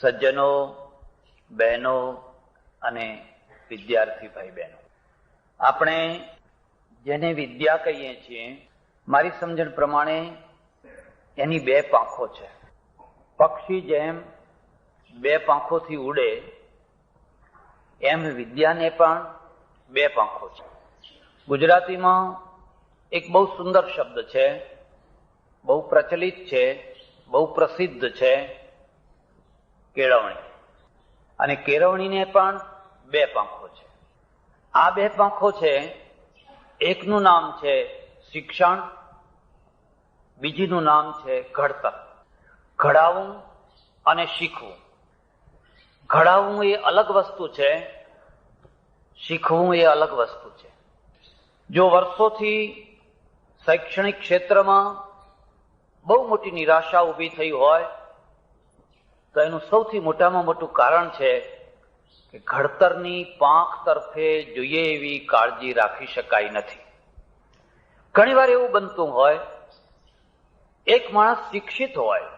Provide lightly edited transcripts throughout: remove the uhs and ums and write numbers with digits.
સજ્જનો, બહેનો અને વિદ્યાર્થી ભાઈ બહેનો, આપણે જેને વિદ્યા કહીએ છીએ, મારી સમજણ પ્રમાણે એની બે પાંખો છે. પક્ષી જેમ બે પાંખોથી ઉડે એમ વિદ્યાને પણ બે પાંખો છે. ગુજરાતીમાં એક બહુ સુંદર શબ્દ છે, બહુ પ્રચલિત છે, બહુ પ્રસિદ્ધ છે, કેળવણી. અને કેળવણીને પણ બે પાંખો છે. આ બે પાંખો છે, એકનું નામ છે શિક્ષણ, બીજીનું નામ છે ઘડતર. ઘડાવવું અને શીખવું. ઘડાવવું એ અલગ વસ્તુ છે, શીખવું એ અલગ વસ્તુ છે. જો વર્ષોથી શૈક્ષણિક ક્ષેત્રમાં બહુ મોટી નિરાશા ઊભી થઈ હોય તો એનું સૌથી મોટામાં મોટું કારણ છે કે ઘડતરની પાંખ તરફે જોઈએ એવી કાળજી રાખી શકાય નથી. ઘણી વાર એવું બનતું હોય, એક માણસ શિક્ષિત હોય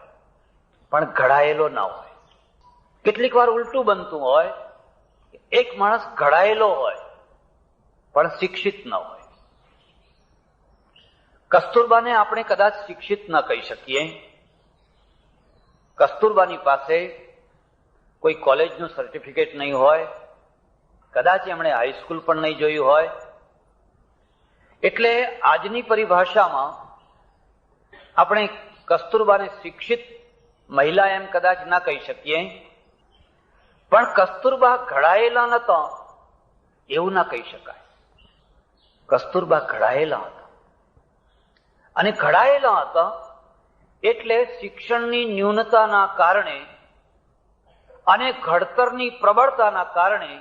પણ ઘડાયેલો ના હોય. કેટલીક વાર ઉલટું બનતું હોય, એક માણસ ઘડાયેલો હોય પણ શિક્ષિત ન હોય. કસ્તુરબાને આપણે કદાચ શિક્ષિત ન કહી શકીએ. કસ્તુરબાની પાસે કોઈ કોલેજનું સર્ટિફિકેટ નહીં હોય, કદાચ એમણે હાઈસ્કૂલ પણ નહીં જોયું હોય. એટલે આજની પરિભાષામાં આપણે કસ્તુરબાને શિક્ષિત મહિલા એમ કદાચ ના કહી શકીએ, પણ કસ્તુરબા ઘડાયેલા નતા એવું ના કહી શકાય. કસ્તુરબા ઘડાયેલા હતા, અને ઘડાયેલા હતા એટલે શિક્ષણની ન્યૂનતાના કારણે અને ઘડતરની પ્રબળતાના કારણે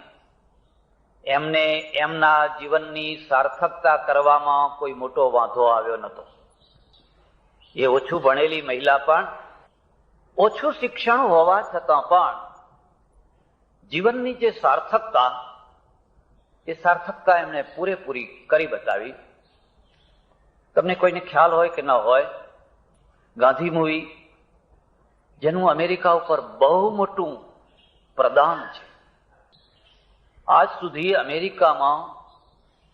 એમને એમના જીવનની સાર્થકતા કરવામાં કોઈ મોટો વાંધો આવ્યો નહોતો. એ ઓછું ભણેલી મહિલા પણ, ઓછું શિક્ષણ હોવા છતાં પણ જીવનની જે સાર્થકતા, એ સાર્થકતા એમણે પૂરેપૂરી કરી બતાવી. તમને કોઈને ખ્યાલ હોય કે ન હોય, ગાંધી મૂવી, જેનું અમેરિકા ઉપર બહુ મોટું પ્રદાન છે. આજ સુધી અમેરિકામાં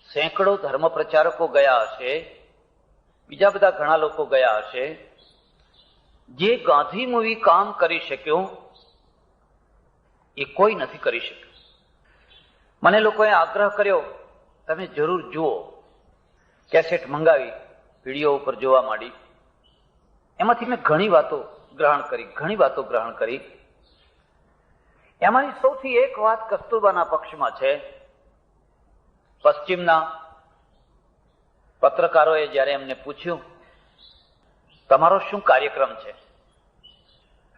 સેંકડો ધર્મ પ્રચારકો ગયા હશે, બીજા બધા ઘણા લોકો ગયા હશે. જે ગાંધી મૂવી કામ કરી શક્યું એ કોઈ નથી કરી શક્યું. મને લોકોએ આગ્રહ કર્યો, તમે જરૂર જુઓ. કેસેટ મંગાવી, વિડીયો ઉપર જોવા માંડી. એમાંથી મેં ઘણી વાતો ગ્રહણ કરી. એમાંની સૌથી એક વાત કસ્તુરબાના પક્ષમાં છે. પશ્ચિમના પત્રકારોએ જ્યારે એમને પૂછ્યું, તમારો શું કાર્યક્રમ છે,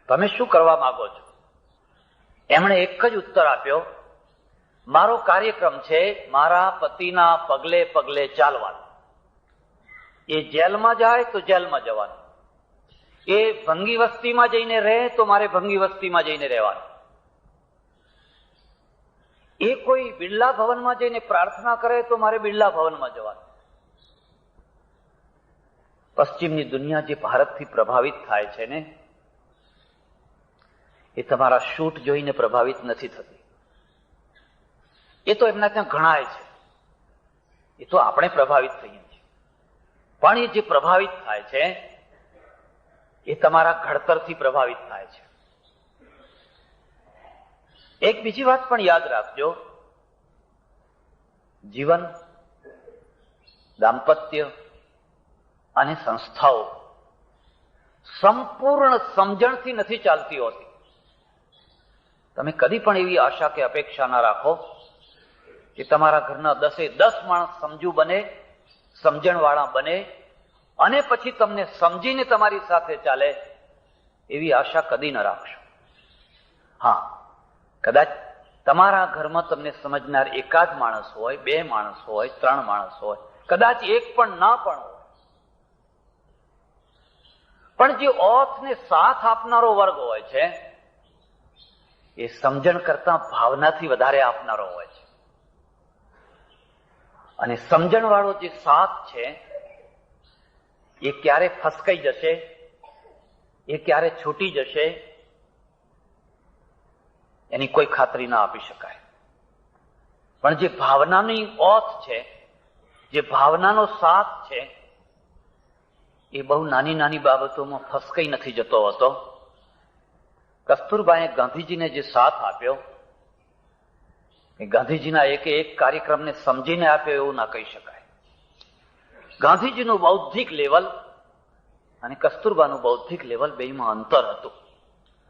તમે શું કરવા માંગો છો, એમણે એક જ ઉત્તર આપ્યો, મારો કાર્યક્રમ છે મારા પતિના પગલે પગલે ચાલવાનું. એ જેલમાં જાય તો જેલમાં જવાનું, એ ભંગી વસ્તીમાં જઈને રહે તો મારે ભંગી વસ્તીમાં જઈને રહેવાનું, એ કોઈ બિરલા ભવનમાં જઈને પ્રાર્થના કરે તો મારે બિરલા ભવનમાં જવાનું. પશ્ચિમની દુનિયા જે ભારતથી પ્રભાવિત થાય છે ને, એ તમારા શૂટ જોઈને પ્રભાવિત નથી થતી. એ તો એમના ત્યાં ઘણાય છે, એ તો આપણે પ્રભાવિત થઈએ છીએ. પણ એ જે પ્રભાવિત થાય છે એ તમારા ઘડતરથી પ્રભાવિત થાય છે. એક બીજી વાત પણ યાદ રાખજો, જીવન, દાંપત્ય અને સંસ્થાઓ સંપૂર્ણ સમજણથી નથી ચાલતી હોતી. તમે કદી પણ એવી આશા કે અપેક્ષા ના રાખો કે તમારા ઘરના 10 માણસ સમજુ બને, સમજણવાળા બને અને પછી તમને સમજીને તમારી સાથે ચાલે, એવી આશા કદી ન રાખશો. હા, કદાચ તમારા ઘરમાં તમને સમજનાર એકાદ માણસ હોય, 2 માણસ હોય, 3 માણસ હોય, કદાચ એક પણ ના પણ હોય, પણ જે ઓથને સાથ આપનારો વર્ગ હોય છે એ સમજણ કરતા ભાવનાથી વધારે આપનારો હોય છે. અને સમજણવાળો જે સાથ છે એ ક્યારે ફસકાઈ જશે, એ ક્યારે છૂટી જશે એની કોઈ ખાતરી ના આપી શકાય. પણ જે ભાવનાની ઓથ છે, જે ભાવનાનો સાથ છે, એ બહુ નાની નાની બાબતોમાં ફસકાઈ નથી જતો હતો. કસ્તુરબાએ ગાંધીજીને જે સાથ આપ્યો એ ગાંધીજીના એક કાર્યક્રમને સમજીને આપ્યો એવું ના કહી શકાય. ગાંધીજીનું બૌદ્ધિક લેવલ અને કસ્તુરબાનું બૌદ્ધિક લેવલ બેમાં અંતર હતું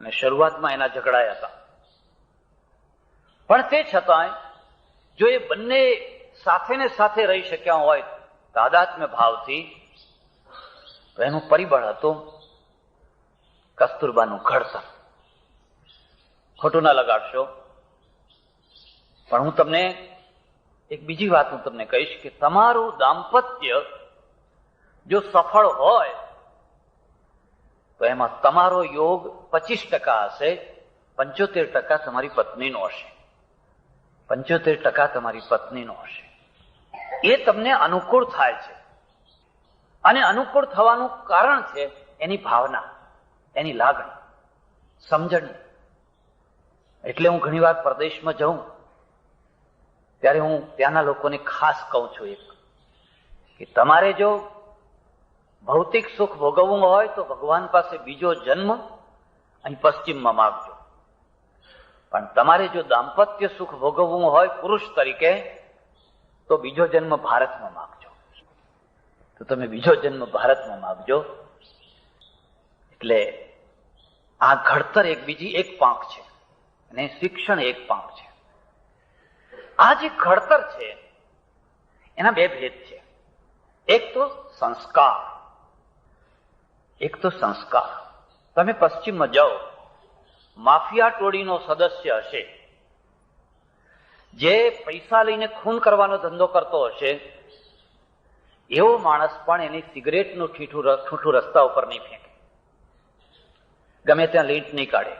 અને શરૂઆતમાં એના ઝઘડાયા હતા. પણ તે છતાંય જો એ બંને સાથે ને સાથે રહી શક્યા હોય તાદાત્મ્ય ભાવથી, તો એનું પરિબળ હતું કસ્તુરબાનું ઘડતર. ખોટું ના લગાડશો, પણ હું તમને એક બીજી વાત હું તમને કહીશ કે તમારું દાંપત્ય જો સફળ હોય તો એમાં તમારો યોગ 25% હશે, 75% તમારી પત્નીનો હશે. 75% તમારી પત્નીનો હશે. એ તમને અનુકૂળ થાય છે, અને અનુકૂળ થવાનું કારણ છે એની ભાવના, એની લાગણી, સમજણ. એટલે હું ઘણી વાર પરદેશમાં જાઉં ત્યારે હું ત્યાંના લોકોને ખાસ કહું છું કે તમારે જો ભૌતિક સુખ ભોગવવું હોય તો ભગવાન પાસે બીજો જન્મ અહીં પશ્ચિમમાં માગજો, પણ તમારે જો દાંપત્ય સુખ ભોગવવું હોય પુરુષ તરીકે તો બીજો જન્મ ભારતમાં માગજો. તો તમે બીજો જન્મ ભારતમાં માગજો. એટલે આ ઘડતર એક પાંખ છે અને શિક્ષણ એક પાંખ છે. આ જે ઘડતર છે એના બે ભેદ છે. એક તો સંસ્કાર. તમે પશ્ચિમમાં જાઓ, માફિયા ટોળીનો સદસ્ય હશે, જે પૈસા લઈને ખૂન કરવાનો ધંધો કરતો હશે, એવો માણસ પણ એની સિગરેટનું ઠૂઠું રસ્તા ઉપર નહીં ફેંકે, ગમે ત્યાં લીંટ નહીં કાઢે,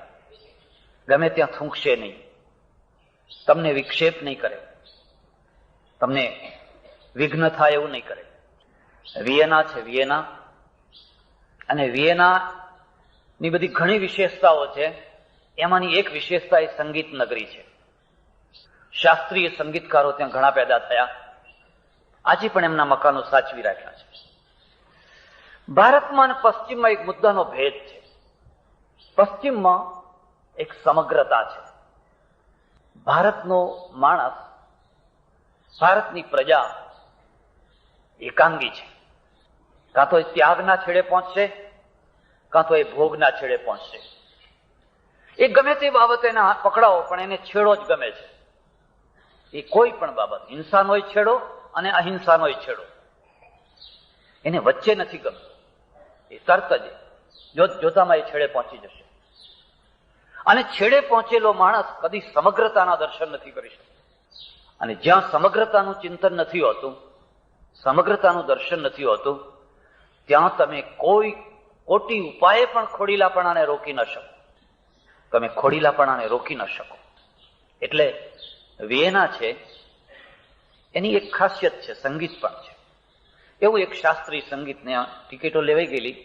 ગમે ત્યાં થૂંકશે નહીં, તમને વિક્ષેપ નહીં કરે, તમને વિઘ્ન થાય એવું નહીં કરે. વિયેના છે, વિયેના, અને વિયેનાની બધી ઘણી વિશેષતાઓ છે. એમાંની એક વિશેષતા એ સંગીત નગરી છે. શાસ્ત્રીય સંગીતકારો ત્યાં ઘણા પેદા થયા. આજે પણ એમના મકાનો સાચવી રાખ્યા છે. ભારતમાં અને પશ્ચિમમાં એક મુદ્દાનો ભેદ છે. પશ્ચિમમાં એક સમગ્રતા છે. ભારતનો માણસ, ભારતની પ્રજા એકાંગી છે. કાં તો એ ત્યાગના છેડે પહોંચશે, કાં તો એ ભોગના છેડે પહોંચશે. એ ગમે તે બાબત એને પકડાવો પણ એને છેડો જ ગમે છે. એ કોઈ પણ બાબત, હિંસાનોય છેડો અને અહિંસાનોય છેડો, એને વચ્ચે નથી ગમતું. એ તરત જ જોતામાં એ છેડે પહોંચી જશે. અને છેડે પહોંચેલો માણસ કદી સમગ્રતાના દર્શન નથી કરી શકતો. અને જ્યાં સમગ્રતાનું ચિંતન નથી હોતું, સમગ્રતાનું દર્શન નથી હોતું, ત્યાં તમે કોઈ કોટી ઉપાયે પણ ખોડીલાપણાને રોકી ન શકો. તમે ખોડીલાપણાને રોકી ન શકો. એટલે વિયેના છે એની એક ખાસિયત છે, સંગીત પણ છે. એવું એક શાસ્ત્રીય સંગીતને ટિકિટો લેવાઈ ગયેલી,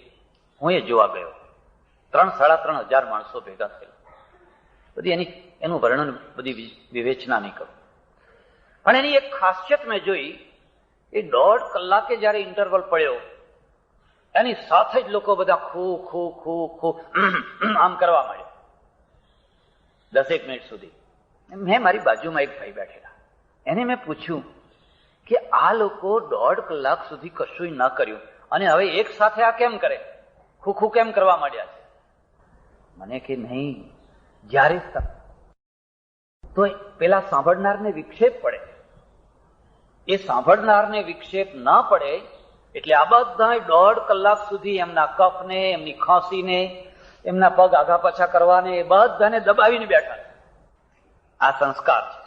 હું એ જોવા ગયો. 3,500 માણસો ભેગા થયેલા. બધી એનું વર્ણન, બધી વિવેચના નહીં કરું, પણ એની એક ખાસિયત મેં જોઈ. એ 1.5 કલાકે જયારે ઇન્ટરવલ પડ્યો, એની સાથે જ લોકો બધા ખૂ ખૂ ખૂ ખૂ આમ કરવા માંડ્યા 10 મિનિટ સુધી. મેં મારી બાજુમાં એક ભાઈ બેઠેલા, એને મેં પૂછ્યું કે આ લોકો 1.5 કલાક સુધી કશું ન કર્યું અને હવે એક સાથે આ કેમ કરે, ખૂ કેમ કરવા માંડ્યા છે? મને કે નહીં, જ્યારે તો પેલા સાંભળનારને વિક્ષેપ પડે. એ સાંભળનારને વિક્ષેપ ના પડે એટલે આ બધા 1.5 કલાક સુધી એમના કફને, એમની ખાંસીને, એમના પગ આગા પાછા કરવાને એ બધાને દબાવીને બેઠા. આ સંસ્કાર છે.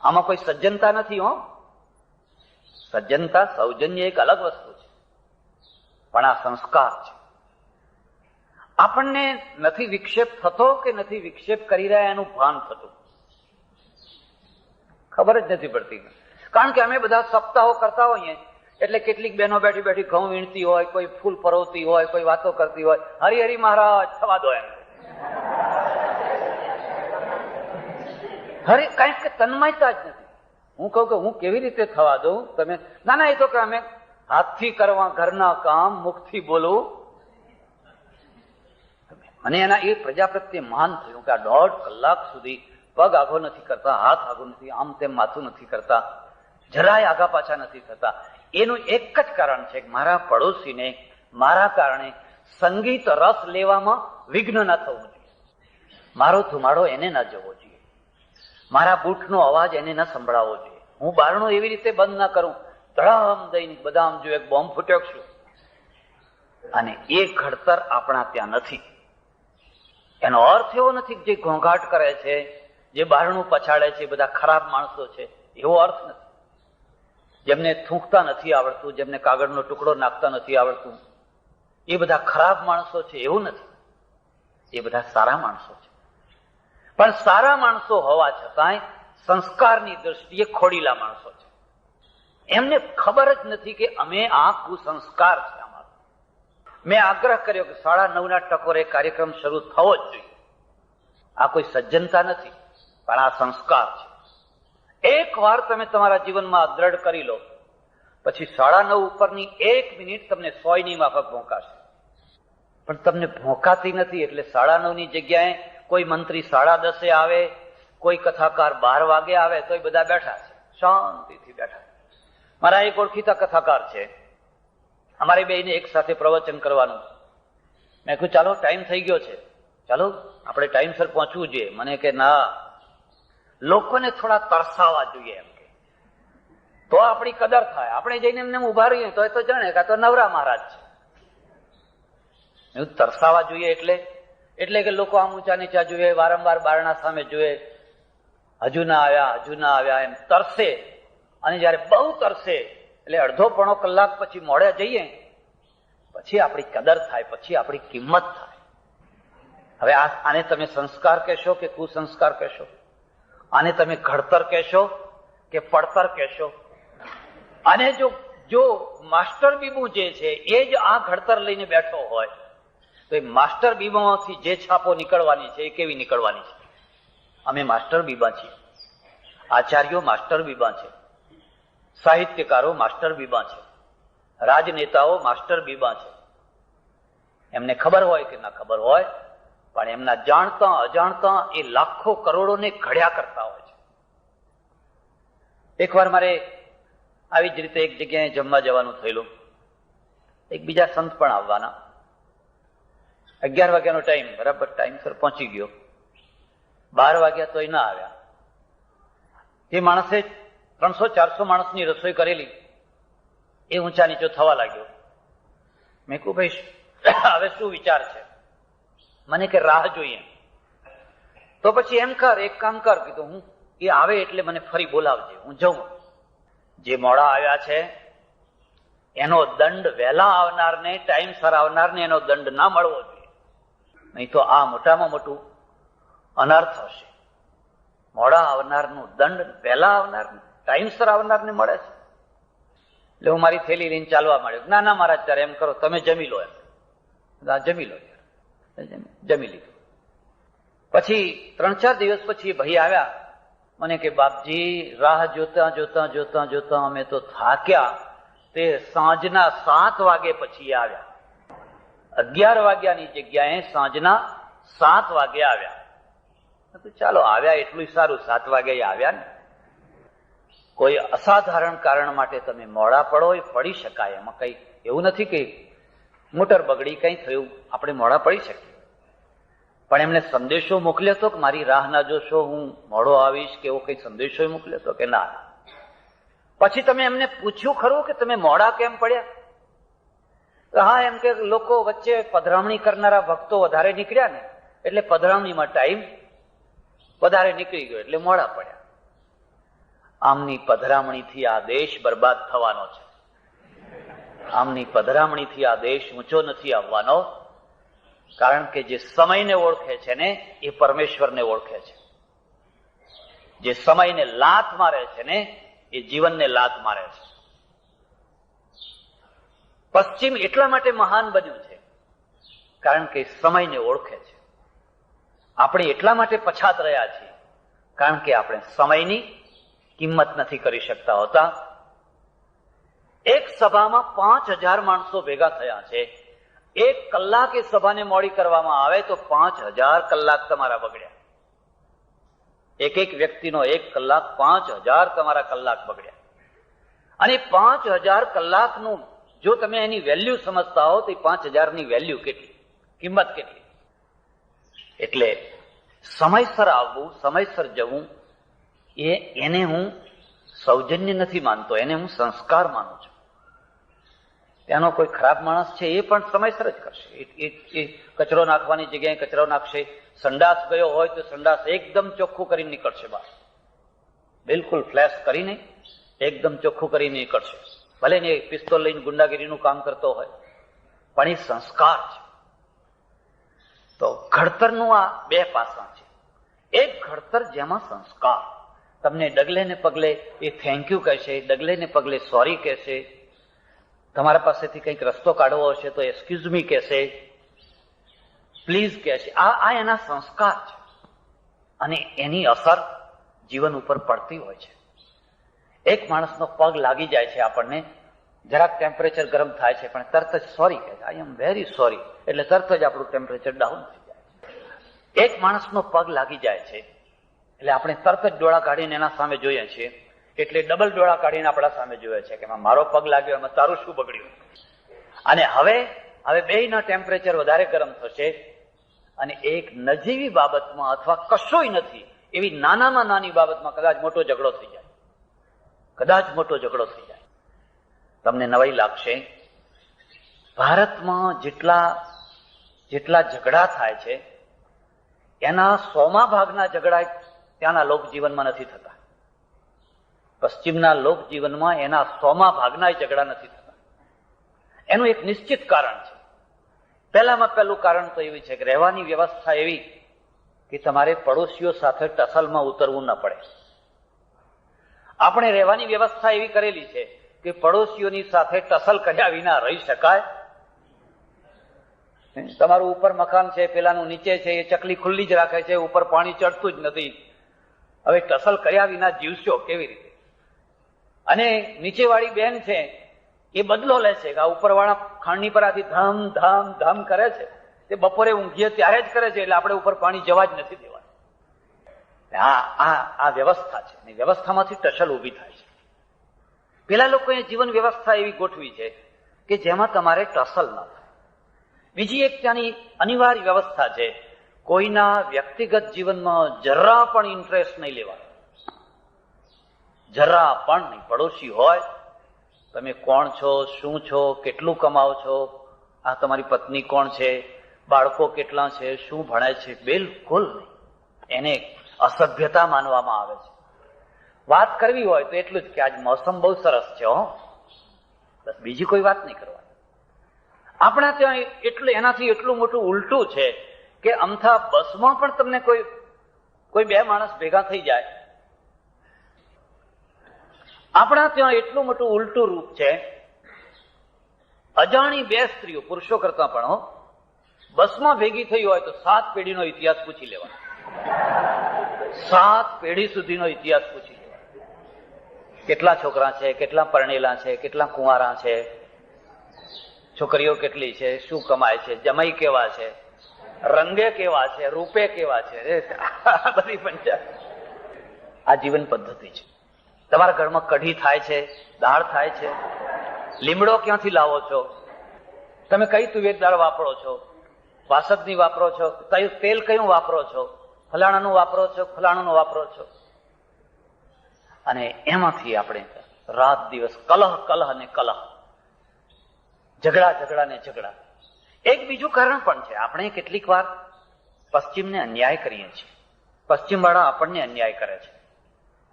આમાં કોઈ સજ્જનતા નથી. સજ્જનતા, સૌજન્ય એક અલગ વસ્તુ છે, પણ આ સંસ્કાર છે. આપણને નથી વિક્ષેપ થતો કે નથી વિક્ષેપ કરી રહ્યા એનું ભાન થતું, ખબર જ નથી પડતી. કારણ કે અમે બધા સપ્તાહો કરતા હોઈએ એટલે કેટલીક બહેનો બેઠી બેઠી ઘઉં વીણતી હોય, કોઈ ફૂલ પરોવતી હોય, કોઈ વાતો કરતી હોય. હરિહરિ મહારાજ થવા દો એમ. હરે કઈક તન્મયતા જ નથી. હું કહું કે હું કેવી રીતે થવા દઉં, તમે ના ના, એ તો કે અમે હાથથી કરવા ઘરના કામ, મુખથી બોલવું. અને એના એ પ્રજા પ્રત્યે માન થયું કે આ 1.5 કલાક સુધી પગ આઘો નથી કરતા, હાથ આઘો નથી, આમ તેમ માથું નથી કરતા, જરાય આગા પાછા નથી થતા. એનું એક જ કારણ છે કે મારા પડોશીને મારા કારણે સંગીત રસ લેવામાં વિઘ્ન ના થવું જોઈએ, મારો ધુમાડો એને ના જવો જોઈએ, મારા બૂટનો અવાજ એને ના સંભળાવવો જોઈએ, હું બારણું એવી રીતે બંધ ના કરું ધડામ દઈને બદામ જો એક બોમ્બ ફૂટ્યો છું. અને એ ઘડતર આપણા ત્યાં નથી. એનો અર્થ એવો નથી કે જે ઘોંઘાટ કરે છે, જે બારણું પછાડે છે, બધા ખરાબ માણસો છે, એવો અર્થ નથી. જેમને થૂંકતા નથી આવડતું, જેમને કાગળનો ટુકડો નાખતા નથી આવડતું, એ બધા ખરાબ માણસો છે એવું નથી. એ બધા સારા માણસો છે. પણ સારા માણસો હોવા છતાંય સંસ્કારની દ્રષ્ટિએ ખોડીલા માણસો છે. એમને ખબર જ નથી કે અમે આ કુસંસ્કાર છે અમારો. મેં આગ્રહ કર્યો કે 9:30 ટકોરે કાર્યક્રમ શરૂ થવો જ જોઈએ. આ કોઈ સજ્જનતા નથી, પણ આ સંસ્કાર છે. એક વાર તમે તમારા જીવનમાં દ્રઢ કરી લો, પછી 9:30 ઉપરની 1 મિનિટ તમને 100ની માફક ભોંકાશે. પણ તમને ભોંકાતી નથી, એટલે 9:30ની જગ્યાએ કોઈ મંત્રી 10:30 આવે, કોઈ કથાકાર 12 વાગે આવે, તોય બધા બેઠા છે, શાંતિથી બેઠા. મારા એક ઓળખીતા કથાકાર છે, અમારે બેને એક સાથે પ્રવચન કરવાનું. મેં કહ્યું ચાલો ટાઈમ થઈ ગયો છે, ચાલો આપણે ટાઈમસર પહોંચવું જોઈએ. મને કે ના, લોકોને થોડા તરસાવા જોઈએ એમ કે તો આપણી કદર થાય. આપણે જઈને એમને ઉભા રહીએ તો એ તો જાણે કે આ તો નવરા મહારાજ છે. એવું તરસાવા જોઈએ એટલે કે લોકો આમ ઊંચા નીચા જોઈએ, વારંવાર બારણા સામે જોઈએ, હજુ ના આવ્યા એમ તરસે. અને જયારે બહુ તરસે એટલે 1.5 કલાક પછી મોડે જઈએ, પછી આપણી કદર થાય, પછી આપણી કિંમત થાય. હવે આને તમે સંસ્કાર કહેશો કે કુસંસ્કાર કહેશો? આને તમે ઘડતર કહેશો કે પડતર કહેશો? અને જો માસ્ટર બીબુ જે છે એ જ આ ઘડતર લઈને બેઠો હોય તો એ માસ્ટર બીબામાંથી જે છાપો નીકળવાની છે એ કેવી નીકળવાની છે? અમે માસ્ટર બીબા છીએ, આચાર્યો માસ્ટર બીબા છે, સાહિત્યકારો માસ્ટર બીબા છે, રાજનેતાઓ માસ્ટર બીબા છે. એમને ખબર હોય કે ના ખબર હોય, પણ એમના જાણતા અજાણતા એ લાખો કરોડોને ઘડ્યા કરતા હોય છે. એકવાર મારે આવી જ રીતે એક જગ્યાએ જમવા જવાનું થયેલું. એક બીજા સંત પણ આવવાના. 11 વાગ્યાનો ટાઈમ, બરાબર ટાઈમસર પહોંચી ગયો. 12 વાગ્યા તોય ના આવ્યા. એ માણસે 300-400 માણસની રસોઈ કરેલી, એ ઊંચા નીચો થવા લાગ્યો. મેં કહ્યું ભાઈ હવે શું વિચાર છે? મને કે રાહ જોઈએ. તો પછી એમ કર, એક કામ કર, કીધું હું એ આવે એટલે મને ફરી બોલાવજે, હું જઉં. જે મોડા આવ્યા છે એનો દંડ, વહેલા આવનારને, ટાઈમસર આવનારને એનો દંડ ના મળવો જોઈએ, નહીં તો આ મોટામાં મોટું અનર્થ હશે. મોડા આવનારનું દંડ વહેલા આવનારને, ટાઈમસર આવનારને મળે છે. એટલે હું મારી થેલી લઈને ચાલવા માંડ્યો. ના મહારાજ, ત્યારે એમ કરો તમે જમી લો. એમ જમી લો. જમી લીધું. પછી 3-4 દિવસ પછી ભાઈ આવ્યા. મને કે બાપજી, રાહ જોતા જોતા જોતા જોતા અમે તો થાક્યા, તે સાંજના 7 વાગે પછી આવ્યા. 11 વાગ્યાની જગ્યાએ સાંજના 7 વાગે આવ્યા. ચાલો આવ્યા એટલું સારું, 7 વાગે આવ્યા ને. કોઈ અસાધારણ કારણ માટે તમે મોડા પડો એ પડી શકાય, એમાં કઈ એવું નથી કે મોટર બગડી કઈ થયું આપણે મોડા પડી શકીએ. પણ એમને સંદેશો મોકલ્યો હતો કે મારી રાહ ના જોશો, હું મોડો આવીશ, કે એવો કઈ સંદેશો મોકલ્યો હતો કે ના? પછી તમે એમને પૂછ્યું ખરું કે તમે મોડા કેમ પડ્યા? તો હા, એમ કે લોકો વચ્ચે પધરામણી કરનારા ભક્તો વધારે નીકળ્યા ને, એટલે પધરામણીમાં ટાઈમ વધારે નીકળી ગયો એટલે મોડા પડ્યા. આમની પધરામણીથી આ દેશ બરબાદ થવાનો છે. આમની પધરામણીથી આ દેશ ઊંચો નથી આવવાનો. કારણ કે જે સમયને ઓળખે છે ને એ પરમેશ્વરને ઓળખે છે. જે સમયને લાત મારે છે ને એ જીવનને લાત મારે છે. પશ્ચિમ એટલા માટે મહાન બન્યું છે કારણ કે સમયને ઓળખે છે. આપણે એટલા માટે પછાત રહ્યા છીએ કારણ કે આપણે સમયની કિંમત નથી કરી શકતા હોતા. એક સભામાં 5000 માણસો ભેગા થયા છે. 1 કલાક એ સભાને મોડી કરવામાં આવે તો 5000 કલાક તમારા બગડ્યા. એક વ્યક્તિનો 1 કલાક, 5000 તમારા કલાક બગડ્યા. અને 5000 કલાકનું જો તમે એની વેલ્યુ સમજતા હો તો 5000 ની વેલ્યુ કેટલી, કિંમત કેટલી. એટલે સમયસર આવવું, સમયસર જવું, એને હું સૌજન્ય નથી માનતો, એને હું સંસ્કાર માનું છું. ત્યાંનો કોઈ ખરાબ માણસ છે એ પણ સમયસર જ કરશે. એ કચરો નાખવાની જગ્યાએ કચરો નાખશે. સંડાસ ગયો હોય તો સંડાસ એકદમ ચોખ્ખું કરીને નીકળશે બહાર, બિલકુલ ફ્લેશ કરીને એકદમ ચોખ્ખું કરીને નીકળશે. ભલે ને પિસ્તોલ લઈને ગુંડાગીરીનું કામ કરતો હોય, પણ એ સંસ્કાર છે. તો ઘડતરનું આ 2 પાસા છે. એક ઘડતર જેમાં સંસ્કાર, તમને ડગલે ને પગલે એ થેન્ક યુ કહેશે, ડગલે ને પગલે સોરી કહેશે, તમારા પાસેથી કંઈક રસ્તો કાઢવો હશે તો એક્સક્યુઝ મી કહેશે, પ્લીઝ કહેશે. આ એના સંસ્કાર છે અને એની અસર જીવન ઉપર પડતી હોય છે. એક માણસનો પગ લાગી જાય છે, આપણને જરાક ટેમ્પરેચર ગરમ થાય છે, પણ તરત જ સોરી કહે છે, આઈ એમ વેરી સોરી, એટલે તરત જ આપણું ટેમ્પરેચર ડાઉન થઈ જાય છે. એક માણસનો પગ લાગી જાય છે એટલે આપણે તરત જ ડોળા કાઢીને એના સામે જોઈએ છીએ, એટલે ડબલ ડોળા કાઢીને આપણા સામે જોઈએ છે કે મારો પગ લાગ્યો, એમાં તારું શું બગડ્યું. અને હવે બેયના ટેમ્પરેચર વધારે ગરમ થશે અને એક નજીવી બાબતમાં અથવા કશોય નથી એવી નાનામાં નાની બાબતમાં કદાચ મોટો ઝઘડો થઈ જાય, કદાચ મોટો ઝઘડો થઈ જાય. તમને નવાઈ લાગશે, ભારતમાં જેટલા ઝઘડા થાય છે એના 100મા ભાગના ઝઘડા ત્યાંના લોકજીવનમાં નથી થતા. પશ્ચિમના લોકજીવનમાં એના 100મા ભાગના ઝઘડા નથી થતા. એનું એક નિશ્ચિત કારણ છે. પહેલું કારણ તો એવી છે કે રહેવાની વ્યવસ્થા એવી કે તમારે પડોશીઓ સાથે ટસલમાં ઉતરવું ન પડે. આપણે રહેવાની વ્યવસ્થા એવી કરેલી છે કે પડોશીઓની સાથે ટસલ કર્યા વિના રહી શકાય. તમારું ઉપર મકાન છે, પેલાનું નીચે છે, એ ચકલી ખુલ્લી જ રાખે છે, ઉપર પાણી ચડતું જ નથી. હવે ટસલ કર્યા વિના જીવશો કેવી રીતે? અને નીચેવાળી બેન છે એ બદલો લે છે કે આ ઉપરવાળા ખાંડની પર આથી ધામ ધામ ધામ કરે છે, તે બપોરે ઊંઘીએ ત્યારે જ કરે છે, એટલે આપણે ઉપર પાણી જવા જ નથી દેવાનું. આ વ્યવસ્થા છે, અને વ્યવસ્થામાંથી ટસલ ઊભી થાય છે. પેલા લોકોએ જીવન વ્યવસ્થા એવી ગોઠવી છે કે જેમાં તમારે ટસલ ન થાય. બીજી એક ત્યાંની અનિવાર્ય વ્યવસ્થા છે, કોઈના વ્યક્તિગત જીવનમાં જરા પણ ઇન્ટરેસ્ટ નહીં લેવાનો, જરા પણ નહીં. પડોશી હોય, તમે કોણ છો, શું છો, કેટલું કમાવો છો, આ તમારી પત્ની કોણ છે, બાળકો કેટલા છે, શું ભણે છે, બિલકુલ નહીં. એને અસભ્યતા માનવામાં આવે છે. વાત કરવી હોય તો એટલું જ કે આજ મોસમ બહુ સરસ છે, બસ, બીજી કોઈ વાત નહીં કરવાની. આપણા ત્યાં એનાથી એટલું મોટું ઉલટું છે કે અમથા બસમાં પણ તમને કોઈ 2 માણસ ભેગા થઈ જાય. આપણા ત્યાં એટલું મોટું ઉલટું રૂપ છે, અજાણી 2 સ્ત્રીઓ, પુરુષો કરતા પણ બસમાં ભેગી થઈ હોય તો 7 પેઢીનો ઇતિહાસ પૂછી લેવાનો. 7 પેઢી સુધીનો ઇતિહાસ પૂછી લેવાનો. કેટલા છોકરા છે, કેટલા પરણેલા છે, કેટલા કુંવારા છે, છોકરીઓ કેટલી છે, શું કમાય છે, જમાઈ કેવા છે, રંગે કેવા છે, રૂપે કેવા છે, બધી પંચાયત. આ જીવન પદ્ધતિ છે. તમારા ઘરમાં કઢી થાય છે, દાળ થાય છે, લીમડો ક્યાંથી લાવો છો, તમે કઈ તુવેર દાળ વાપરો છો, વાસદની વાપરો છો, તેલ કયું વાપરો છો, ફલાણાનું વાપરો છો, ફલાણાનું વાપરો છો. અને એમાંથી આપણે રાત દિવસ કલહ અને કલહ, ઝઘડા ને ઝઘડા. એક બીજું કારણ પણ છે, આપણે કેટલીક વાર પશ્ચિમને અન્યાય કરીએ છીએ. પશ્ચિમ વાળા આપણને અન્યાય કરે છે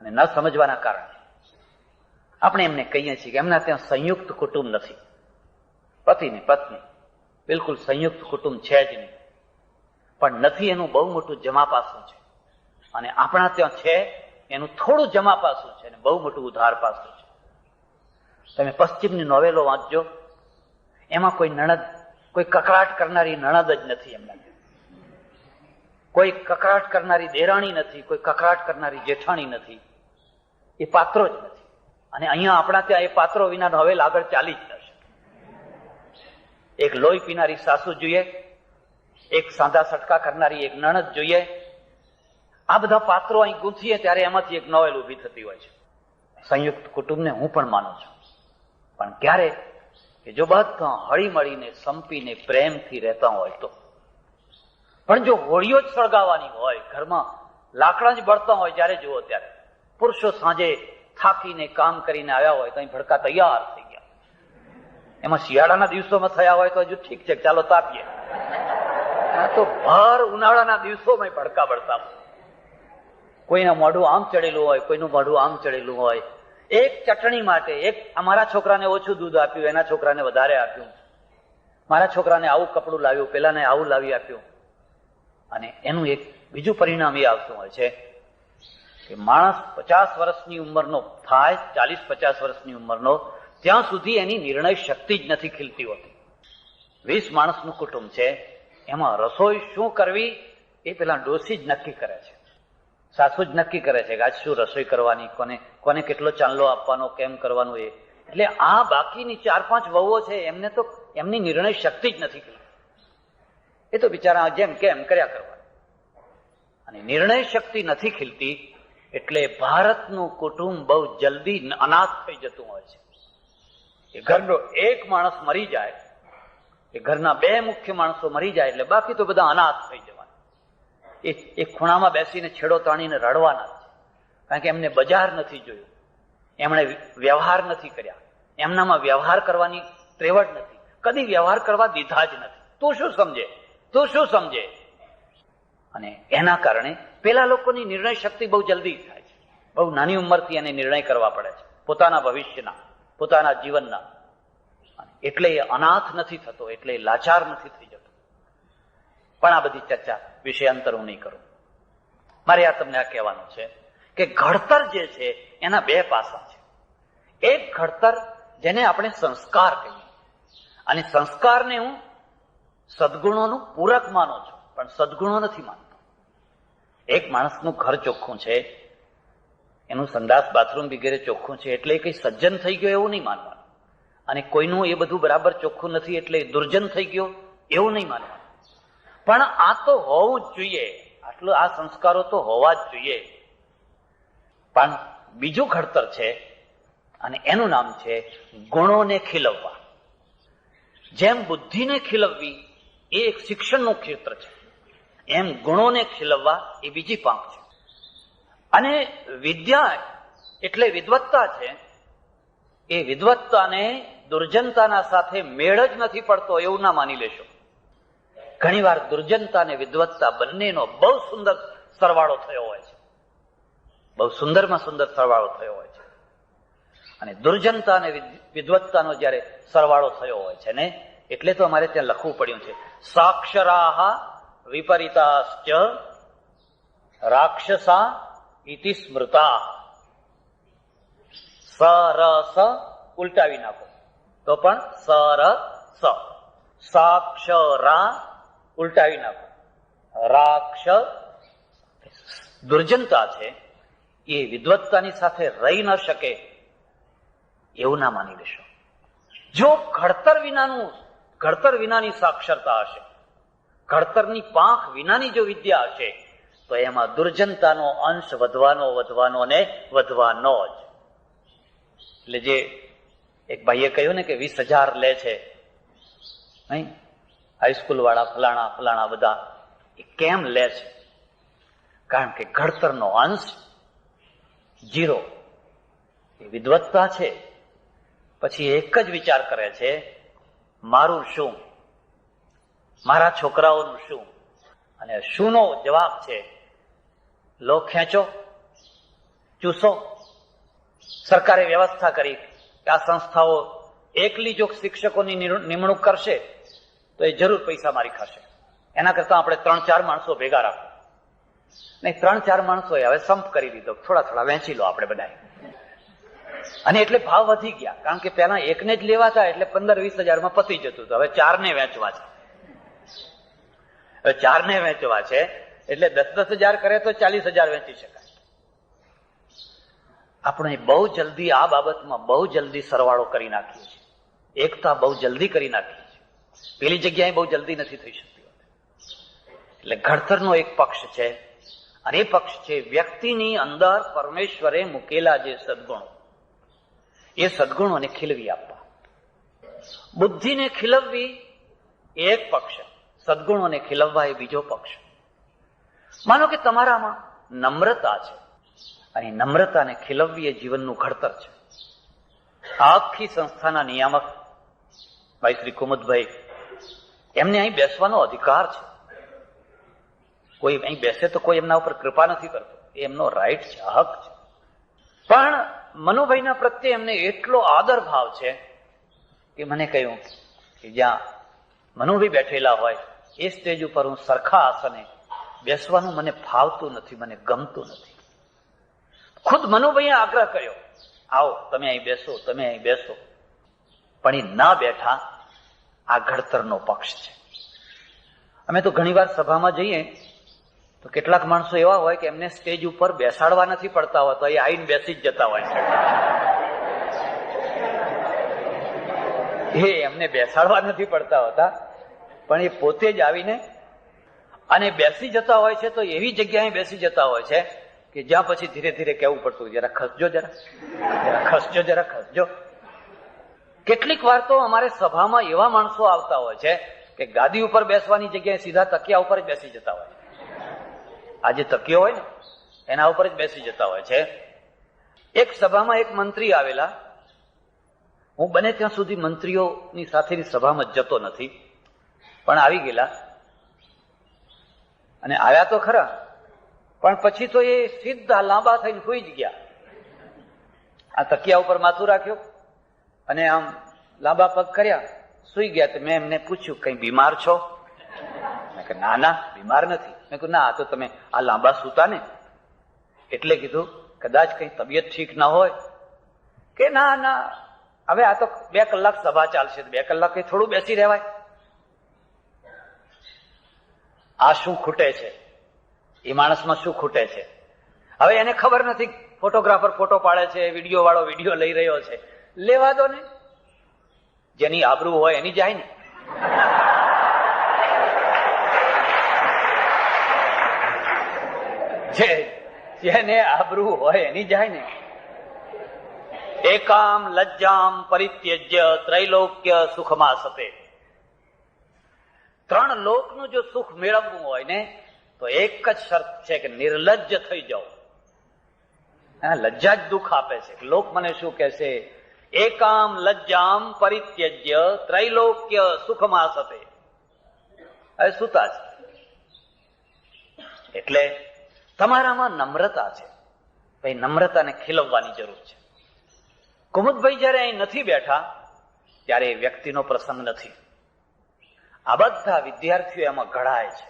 અને ન સમજવાના કારણે આપણે એમને કહીએ છીએ કે એમના ત્યાં સંયુક્ત કુટુંબ નથી, પતિ ને પત્ની, બિલકુલ સંયુક્ત કુટુંબ છે જ નહીં. પણ નથી એનું બહુ મોટું જમા પાસું છે, અને આપણા ત્યાં છે એનું થોડું જમા પાસું છે અને બહુ મોટું ઉધાર પાસું છે. તમે પશ્ચિમની નોવેલો વાંચજો, એમાં કોઈ કકળાટ કરનારી નણદ જ નથી એમના. કોઈ કકળાટ કરનારી દેરાણી નથી, કોઈ કકળાટ કરનારી જેઠાણી નથી. એ પાત્રો જ નથી. અને અહીંયા આપણા ત્યાં એ પાત્રો વિના હવે આગળ ચાલી જ ન શકે. એક લોહી પીનારી સાસુ જોઈએ, એક સાંધા સટકા કરનારી એક નણદ જોઈએ. આ બધા પાત્રો અહીં ગૂંથીએ ત્યારે એમાંથી એક નોવેલ ઉભી થતી હોય છે. સંયુક્ત કુટુંબને હું પણ માનું છું, પણ ક્યારે કે જો બધા હળી મળીને સંપીને પ્રેમથી રહેતા હોય તો. પણ જો હોળીઓ જ સળગાવવાની હોય, ઘરમાં લાકડા જ બળતા હોય જ્યારે જુઓ ત્યારે, પુરુષો સાંજે થાકીને કામ કરીને આવ્યા હોય તો અહીં ભડકા તૈયાર થઈ ગયા. એમાં શિયાળાના દિવસોમાં થયા હોય તો હજુ ઠીક છે, ચાલો તાપીએ. આ તો ભર ઉનાળાના દિવસોમાં ભડકા બળતા હોય. કોઈના મોઢું આમ ચડેલું હોય, કોઈનું મોઢું આમ ચડેલું હોય. એક ચટણી માટે, એક અમારા છોકરાને ઓછું દૂધ આપ્યું, એના છોકરાને વધારે આપ્યું, મારા છોકરાને આવું કપડું લાવ્યું, પેલાને આવું લાવી આપ્યું. અને એનું એક બીજું પરિણામ એ આવતું હોય છે કે માણસ 50 વર્ષની ઉંમરનો થાય, 40-50 વર્ષની ઉંમરનો, ત્યાં સુધી એની નિર્ણય શક્તિ જ નથી ખીલતી હોતી. 20 માણસનું કુટુંબ છે, એમાં રસોઈ શું કરવી એ પેલા ડોસી જ નક્કી કરે છે, સાસુ જ નક્કી કરે છે કે આજ શું રસોઈ કરવાની, કોને કેટલો ચાંદલો આપવાનો, કેમ કરવાનું. એ એટલે આ બાકીની 4-5 વહુઓ છે, એમને તો એમની નિર્ણય શક્તિ જ નથી ખીલતી. એ તો બિચારા જેમ કેમ કર્યા કરવા. અને નિર્ણય શક્તિ નથી ખીલતી એટલે ભારતનું કુટુંબ બહુ જલ્દી અનાથ થઈ જતું હોય છે. એ ઘરનો એક માણસ મરી જાય, એ ઘરના 2 મુખ્ય માણસો મરી જાય એટલે બાકી તો બધા અનાથ થઈ જવાના. એ ખૂણામાં બેસીને છેડો તાણીને રડવાના છે, કારણ કે એમને બજાર નથી જોયું, એમણે વ્યવહાર નથી કર્યા, એમનામાં વ્યવહાર કરવાની ત્રેવડ નથી, કદી વ્યવહાર કરવા દીધા જ નથી. તું શું સમજે. અને એના કારણે પેલા લોકોની નિર્ણય શક્તિ બહુ જલ્દી થાય છે. બહુ નાની ઉંમરથી એને નિર્ણય કરવા પડે છે પોતાના ભવિષ્યના, પોતાના જીવનના. એટલે એ અનાથ નથી થતો, એટલે એ લાચાર નથી થઈ જતો. પણ આ બધી ચર્ચા વિષયાંતર હું નહીં કરું. મારે આ તમને આ કહેવાનું છે કે ઘડતર જે છે એના 2 પાસા છે. એક ઘડતર જેને આપણે સંસ્કાર કહીએ, અને સંસ્કારને હું સદગુણોનું પૂરક માનું છું, પણ સદગુણો નથી માનતો. એક માણસનું ઘર ચોખ્ખું છે, એનું સંડાસ બાથરૂમ વગેરે ચોખ્ખું છે એટલે કઈ સજ્જન થઈ ગયો એવું નહીં માનવાનું. અને કોઈનું એ બધું બરાબર ચોખ્ખું નથી એટલે દુર્જન થઈ ગયો એવું નહીં માનવાનું. પણ આ તો હોવું જ જોઈએ, આટલું આ સંસ્કારો તો હોવા જ જોઈએ. પણ બીજું ઘડતર છે અને એનું નામ છે ગુણોને ખીલવવા. જેમ બુદ્ધિને ખીલવવી એ એક શિક્ષણનું ક્ષેત્ર છે, એમ ગુણોને ખીલવવા એ બીજી પાંખ છે. અને વિદ્યા એટલે વિદ્વત્તા છે, એ વિદ્વત્તાને દુર્જનતાના સાથે મેળ જ નથી પડતો એવું ના માની લેશો. ઘણીવાર દુર્જનતા અને વિદ્વત્તા બંનેનો બહુ સુંદર સરવાળો થયો હોય છે, બહુ સુંદરમાં સુંદર સરવાળો થયો હોય છે. અને દુર્જનતા અને વિદ્વત્તાનો જયારે સરવાળો થયો હોય છે ને, એટલે તો અમારે ત્યાં લખવું પડ્યું છે સાક્ષરાહ વિપરીતાશ્ચ રાક્ષસા ઇતિ સ્મૃતા. સરસ ઉલટાવી નાખો તો પણ સરસ. સાક્ષરા ઉલટાવી નાખો રાક્ષસ. દુર્જનતા છે એ વિદ્વત્તાની સાથે રહી ન શકે એવું ના માની લેશો. જો ઘડતર વિનાની સાક્ષરતા હશે, ઘડતરની પાંખ વિનાની જો વિદ્યા હશે, તો એમાં દુર્જનતાનો અંશ વધવાનો ને વધવાનો જ. એટલે જે એક ભાઈએ કહ્યું ને કે 20,000 લે છે નહીં હાઈસ્કૂલ વાળા ફલાણા બધા, એ કેમ લે છે? કારણ કે ઘડતરનો અંશ 0. એ વિદ્વત્તા છે. પછી એક જ વિચાર કરે છે, મારું શું, મારા છોકરાઓનું શું. અને શુંનો જવાબ છે લો ખેંચો, ચૂસો. સરકારે વ્યવસ્થા કરી કે આ સંસ્થાઓ એકલી જો શિક્ષકોની નિમણૂક કરશે તો એ જરૂર પૈસા મારી ખાશે. એના કરતા આપણે 3-4 માણસો ભેગા રાખો. નહીં, 3-4 માણસો હવે સંપ કરી દીધો, થોડા વહેંચી લો આપણે બધા. અને એટલે ભાવ વધી ગયા, કારણ કે પેલા એકને જ લેવાતા એટલે 15-20 હજારમાં પતી જતું હતું. હવે 4ને વેચવા છે, એટલે 10,000 કરે તો 40,000 વેચી શકાય. આપણે બહુ જલ્દી આ બાબતમાં બહુ જલ્દી સરવાળો કરી નાખીએ છીએ, એકતા બહુ જલ્દી કરી નાખીએ છીએ. પેલી જગ્યાએ બહુ જલ્દી નથી થઈ શકતી. એટલે ઘડતરનો એક પક્ષ છે, અને એ પક્ષ છે વ્યક્તિની અંદર પરમેશ્વરે મૂકેલા જે સદગુણો, એ સદગુણોને ખીલવી આપવા. બુદ્ધિને ખીલવવી એ એક પક્ષ, સદગુણોને ખીલવવા એ બીજો પક્ષ. માનો કે તમારામાં નમ્રતા છે, અને નમ્રતાને ખીલવવી એ જીવનનું ઘડતર છે. આખી સંસ્થાના નિયામક ભાઈ શ્રી કુમુદભાઈ, એમને અહીં બેસવાનો અધિકાર છે. કોઈ અહીં બેસે તો કોઈ એમના ઉપર કૃપા નથી કરતો, એ એમનો રાઈટ છે, હક છે. પણ મનુભાઈના પ્રત્યે એમને એટલો આદર ભાવ છે કે મને કહ્યું કે જ્યાં મનુભાઈ બેઠેલા હોય એ સ્ટેજ ઉપર હું સરખા આસને બેસવાનું મને ફાવતું નથી, મને ગમતું નથી. ખુદ મનુભાઈએ આગ્રહ કર્યો, આવો તમે અહીં બેસો, તમે અહીં બેસો. પણ એ ના બેઠા. આ ઘડતરનો પક્ષ છે. અમે તો ઘણીવાર સભામાં જઈએ તો કેટલાક માણસો એવા હોય કે એમને સ્ટેજ ઉપર બેસાડવા નથી પડતા હોતા, એ આવીને બેસી જ જતા હોય છે. એમને બેસાડવા નથી પડતા હોતા, પણ એ પોતે જ આવીને અને બેસી જતા હોય છે. તો એવી જગ્યાએ બેસી જતા હોય છે કે જ્યાં પછી ધીરે ધીરે કહેવું પડતું, જરા ખસજો, જરા ખસજો, જરા ખસજો. કેટલીક વાર તો અમારે સભામાં એવા માણસો આવતા હોય છે કે ગાદી ઉપર બેસવાની જગ્યાએ સીધા તકિયા ઉપર જ બેસી જતા હોય છે. આ જે તકિયો હોય ને એના ઉપર જ બેસી જતા હોય છે. એક સભામાં એક મંત્રી આવેલા. હું બને ત્યાં સુધી મંત્રીઓની સાથેની સભામાં જતો નથી, પણ આવી ગયેલા. અને આવ્યા તો ખરા, પણ પછી તો એ સીધા લાંબા થઈને સુઈ જ ગયા. આ તકિયા ઉપર માથું રાખ્યું અને આમ લાંબા પગ કર્યા, સુઈ ગયા. તો મેં એમને પૂછ્યું, કઈ બીમાર છો? મેં કહ્યું ના ના, બીમાર નથી. મેં કહ્યું ના, આ તો તમે આ લાંબા સૂતા ને એટલે કીધું કદાચ કઈ તબિયત ઠીક ના હોય. કે ના ના, હવે આ તો 2 કલાક સભા ચાલશે, 2 કલાક થોડું બેસી રહેવાય. આ શું ખૂટે છે? એ માણસમાં શું ખૂટે છે? હવે એને ખબર નથી, ફોટોગ્રાફર ફોટો પાડે છે, વિડીયો વાળો વિડીયો લઈ રહ્યો છે. લેવા દો ને, જેની આબરૂ હોય એની જાય ને. જેને આબરૂ હોય એની જાય ને. એકામ લજ્જામ પરિત્યજ્ય ત્રૈલોક્ય સુખમાં સતે. 3 લોકનું જો સુખ મેળવવું હોય ને તો એક જ શરત છે કે નિર્લજ્જ થઈ જાઓ. લજ્જા જ દુઃખ આપે છે. લોક મને શું કહેશે? એકામ લજ્જામ પરિત્યજ્ય ત્રૈલોક્ય સુખમાં સતે. હવે સુતા છે. એટલે તમારામાં નમ્રતા છે, ભાઈ નમ્રતાને ખીલવવાની જરૂર છે. કુમુદભાઈ જયારે અહીં નથી બેઠા ત્યારે એ વ્યક્તિનો પ્રસંગ નથી. આ બધા વિદ્યાર્થીઓ એમાં ઘડાય છે.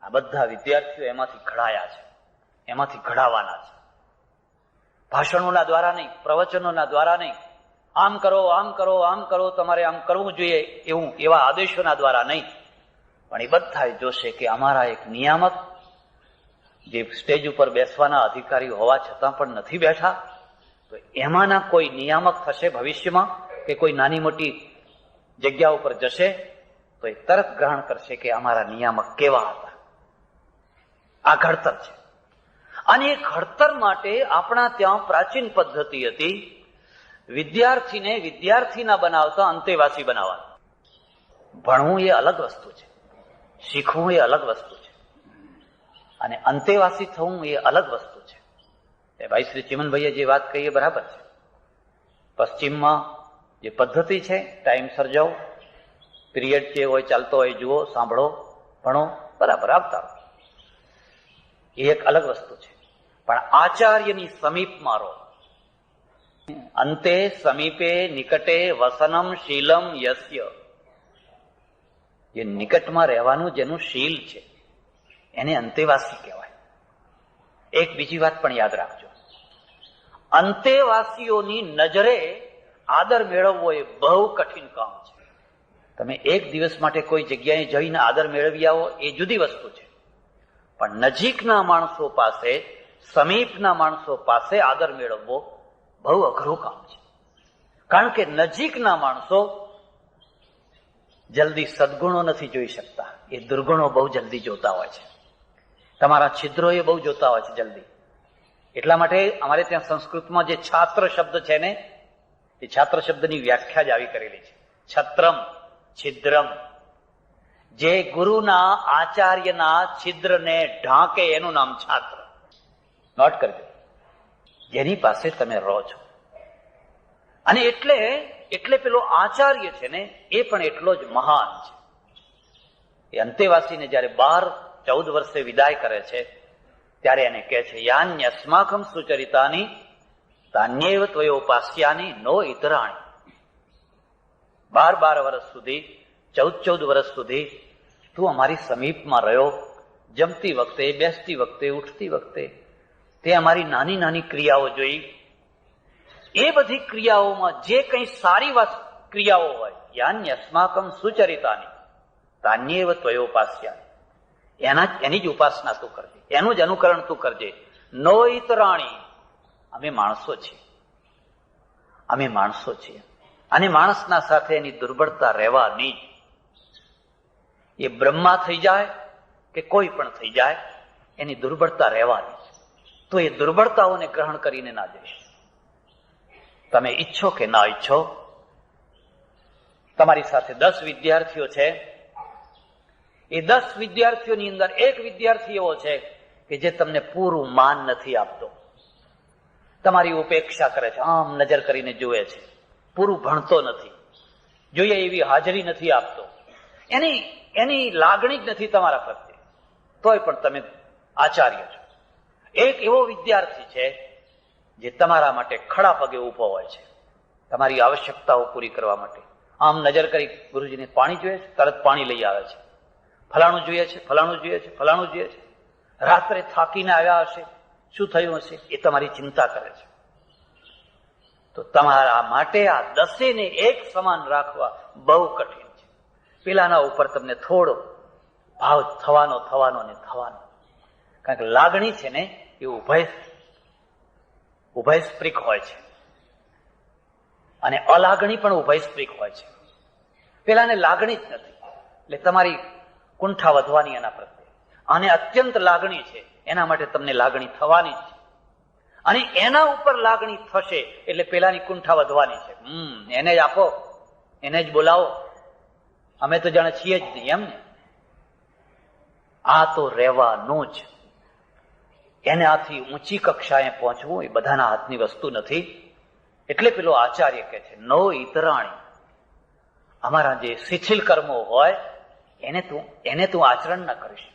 આ બધા વિદ્યાર્થીઓ એમાંથી ઘડાયા છે, એમાંથી ઘડાવાના છે. ભાષણોના દ્વારા નહીં, પ્રવચનોના દ્વારા નહીં, આમ કરો, આમ કરો, આમ કરો, તમારે આમ કરવું જોઈએ એવા આદેશોના દ્વારા નહીં, પણ એ બધા જોશે કે અમારા એક નિયામક જે સ્ટેજ ઉપર બેસવાના અધિકારી હોવા છતાં પણ નથી બેઠા, તો એમાંના કોઈ નિયામક થશે ભવિષ્યમાં કે કોઈ નાની મોટી જગ્યા ઉપર જશે તો એ તરત ગ્રહણ કરશે કે અમારા નિયામક કેવા હતા. આ ઘડતર છે. અને એ ઘડતર માટે આપણા ત્યાં પ્રાચીન પદ્ધતિ હતી, વિદ્યાર્થીને વિદ્યાર્થીના બનાવતા અંતેવાસી બનાવવા. ભણવું એ અલગ વસ્તુ છે, શીખવું એ અલગ વસ્તુ છે, અને અંતેવાસી થવું એ અલગ વસ્તુ છે. ભાઈ શ્રી ચિમનભાઈએ જે વાત કહી એ બરાબર છે. પશ્ચિમમાં જે પદ્ધતિ છે, ટાઈમસર જાઓ, પીરિયડ જે હોય ચાલતો હોય જુઓ, સાંભળો, ભણો, બરાબર આવતા, એ એક અલગ વસ્તુ છે. પણ આચાર્યની સમીપમાં રહો. અંતે સમીપે નિકટે વસનમ શીલમ યસ્ય. જે નિકટમાં રહેવાનું જેનું શીલ છે એને અંતેવાસી કહેવાય. એક બીજી વાત પણ યાદ રાખજો, અંતેવાસીઓની નજરે આદર મેળવવો એ બહુ કઠિન કામ છે. તમે એક દિવસ માટે કોઈ જગ્યાએ જઈને આદર મેળવી આવો એ જુદી વસ્તુ છે, પણ નજીકના માણસો પાસે, સમીપના માણસો પાસે આદર મેળવવો બહુ અઘરું કામ છે. કારણ કે નજીકના માણસો જલ્દી સદગુણો નથી જોઈ શકતા, એ દુર્ગુણો બહુ જલ્દી જોતા હોય છે. તમારા છિદ્રો એ બહુ જોતા હોય છે જલ્દી. એટલા માટે અમારે ત્યાં સંસ્કૃતમાં જે છાત્ર શબ્દ છે ને, એ છાત્ર શબ્દની વ્યાખ્યા જ આવી કરેલી છે. છત્રમ, છિદ્રમ. જે ગુરુના, આચાર્યના છિદ્રને ઢાંકે એનું નામ છાત્ર. નોટ કરજો, જેની પાસે તમે રહો છો. અને એટલે પેલો આચાર્ય છે ને, એ પણ એટલો જ મહાન છે. એ અંતેવાસીને જયારે 12-14 વર્ષે વિદાય કરે છે, ત્યારે એને કહે છે, યાન્યસ્માકમ સુચરિતાની તાન્યેવ ત્વયોપાસ્યાની નો ઇતરાણી. 12 વર્ષ સુધી, 14 વર્ષ સુધી તું અમારી સમીપમાં રહ્યો. જમતી વખતે, બેસતી વખતે, ઉઠતી વખતે તે અમારી નાની નાની ક્રિયાઓ જોઈ. એ બધી ક્રિયાઓમાં જે કંઈ સારી ક્રિયાઓ હોય, યાન્યસ્માકમ સુચરિતાની તાન્યેવ ત્વયોપાસ્યાની, એની જ ઉપાસના તું કરજે, એનું જ અનુકરણ તું કરજે. નો ઇતરાણી. અમે માણસો છીએ, અને માણસના સાથે એની દુર્બળતા રહેવાની. એ બ્રહ્મા થઈ જાય કે કોઈ પણ થઈ જાય, એની દુર્બળતા રહેવાની. તો એ દુર્બળતાઓને ગ્રહણ કરીને ના જઈશ. તમે ઈચ્છો કે ના ઈચ્છો, તમારી સાથે 10 વિદ્યાર્થીઓ છે. એ 10 વિદ્યાર્થીઓની અંદર એક વિદ્યાર્થી એવો છે કે જે તમને પૂરું માન નથી આપતો, તમારી ઉપેક્ષા કરે છે, આમ નજર કરીને જુએ છે, પૂરું ભણતો નથી, જોઈએ એવી હાજરી નથી આપતો, એની લાગણી જ નથી તમારા પ્રત્યે, તોય પણ તમે આચાર્ય છો. એક એવો વિદ્યાર્થી છે જે તમારા માટે ખડા પગે ઉભો હોય છે, તમારી આવશ્યકતાઓ પૂરી કરવા માટે. આમ નજર કરી, ગુરુજીને પાણી જોઈએ છે, તરત પાણી લઈ આવે છે. ફલાણું જોઈએ છે, ફલાણું જોઈએ છે, ફલાણું જોઈએ છે. રાત્રે થાકીને આવ્યા હશે, શું થયું હશે, એ તમારી ચિંતા કરે છે. તો તમારા માટે આ 10ને એક સમાન રાખવા બહુ કઠિન છે. પેલાના ઉપર તમને થોડો ભાવ થવાનો. કારણ કે લાગણી છે ને, એ ઉભયસ્પૃક હોય છે, અને અલાગણી પણ ઉભયસ્પૃક હોય છે. પેલાને લાગણી જ નથી, એટલે તમારી કુંઠા વધવાની એના પ્રત્યે. અને અત્યંત લાગણી છે, એના માટે તમને લાગણી થવાની જ છે. અને એના ઉપર લાગણી થશે એટલે પેલાની કુંઠા વધવાની છે. એને જ આપો, એને જ બોલાવો, અમે તો જાણે છીએ જ નહીં, એમ ને. આ તો રહેવાનું જ. એને આથી ઊંચી કક્ષાએ પહોંચવું એ બધાના હાથની વસ્તુ નથી. એટલે પેલો આચાર્ય કહે છે, નો ઇતરાણી. અમારા જે શિથિલ કર્મો હોય એને તું આચરણ ના કરીશ.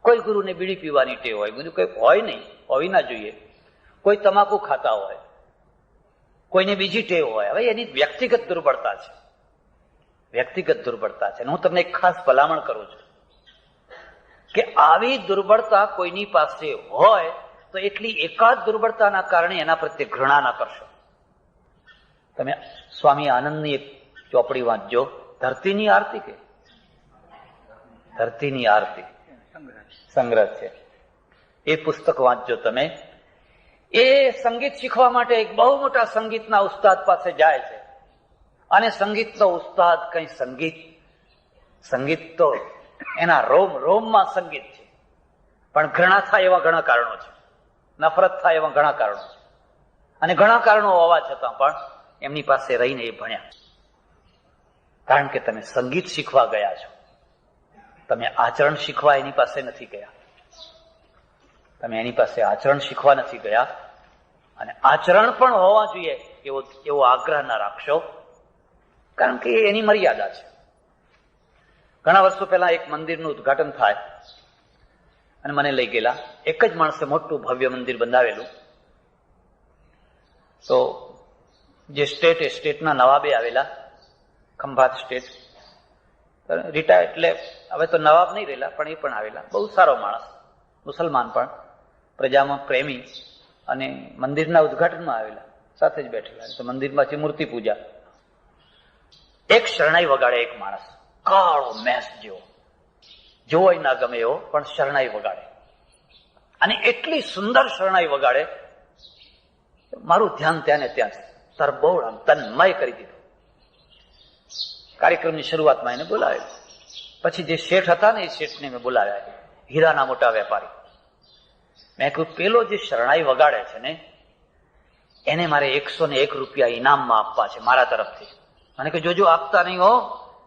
કોઈ ગુરુને બીડી પીવાની ટેવ હોય, બીજું કોઈ હોય નહીં, હોવી ના જોઈએ. કોઈ તમાકુ ખાતા હોય, કોઈને બીજી ટેવ હોય. હવે એની વ્યક્તિગત દુર્બળતા છે. હું તમને એક ખાસ ભલામણ કરું છું કે આવી દુર્બળતા કોઈની પાસે હોય તો એટલી એકાદ દુર્બળતાના કારણે એના પ્રત્યે ઘૃણા ના કરશો. તમે સ્વામી આનંદની એક ચોપડી વાંચજો, ધરતીની આરતી સંગ્રહ છે. એ પુસ્તક વાંચજો તમે. એ સંગીત શીખવા માટે એક બહુ મોટા સંગીતના ઉસ્તાદ પાસે જાય છે. અને સંગીતનો ઉસ્તાદ કઈ સંગીત તો એના રોમમાં સંગીત છે. પણ ઘૃણા થાય એવા ઘણા કારણો છે, નફરત થાય એવા ઘણા કારણો છે. અને ઘણા કારણો હોવા છતાં પણ એમની પાસે રહીને એ ભણ્યા. કારણ કે તમે સંગીત શીખવા ગયા છો, તમે આચરણ શીખવા એની પાસે નથી ગયા. અને આચરણ પણ હોવા જોઈએ એવો આગ્રહ ના રાખશો, કારણ કે એની મર્યાદા છે. ઘણા વર્ષો પહેલા એક મંદિરનું ઉદ્ઘાટન થાય અને મને લઈ ગયેલા. એક જ માણસે મોટું ભવ્ય મંદિર બંધાવેલું. તો જે સ્ટેટના નવાબે આવેલા, ખંભાત સ્ટેટ રિટાયર, એટલે હવે તો નવાબ નહીં રહેલા, પણ એ પણ આવેલા. બહુ સારો માણસ, મુસલમાન પણ, પ્રજામાં પ્રેમી, અને મંદિરના ઉદ્ઘાટનમાં આવેલા, સાથે જ બેઠેલા. તો મંદિરમાંથી મૂર્તિ પૂજા. એક શરણાઈ વગાડે એક માણસ, કાળો મેસ જેવો, જોવો ના ગમે એવો, પણ શરણાઈ વગાડે, અને એટલી સુંદર શરણાઈ વગાડે, મારું ધ્યાન ત્યાં ને ત્યાં તરબોળ આમ તન્મય કરી દીધું. કાર્યક્રમની શરૂઆતમાં એને બોલાવેલો. પછી જે શેઠ હતા ને એ શેઠને મેં બોલાવ્યા, હીરાના મોટા વેપારી. મેં કહ્યું, પેલો જે શરણાઈ વગાડે છે ને એને મારે 101 રૂપિયા ઇનામમાં આપવા છે મારા તરફથી. મને કે જોજો આપતા નહીં હો,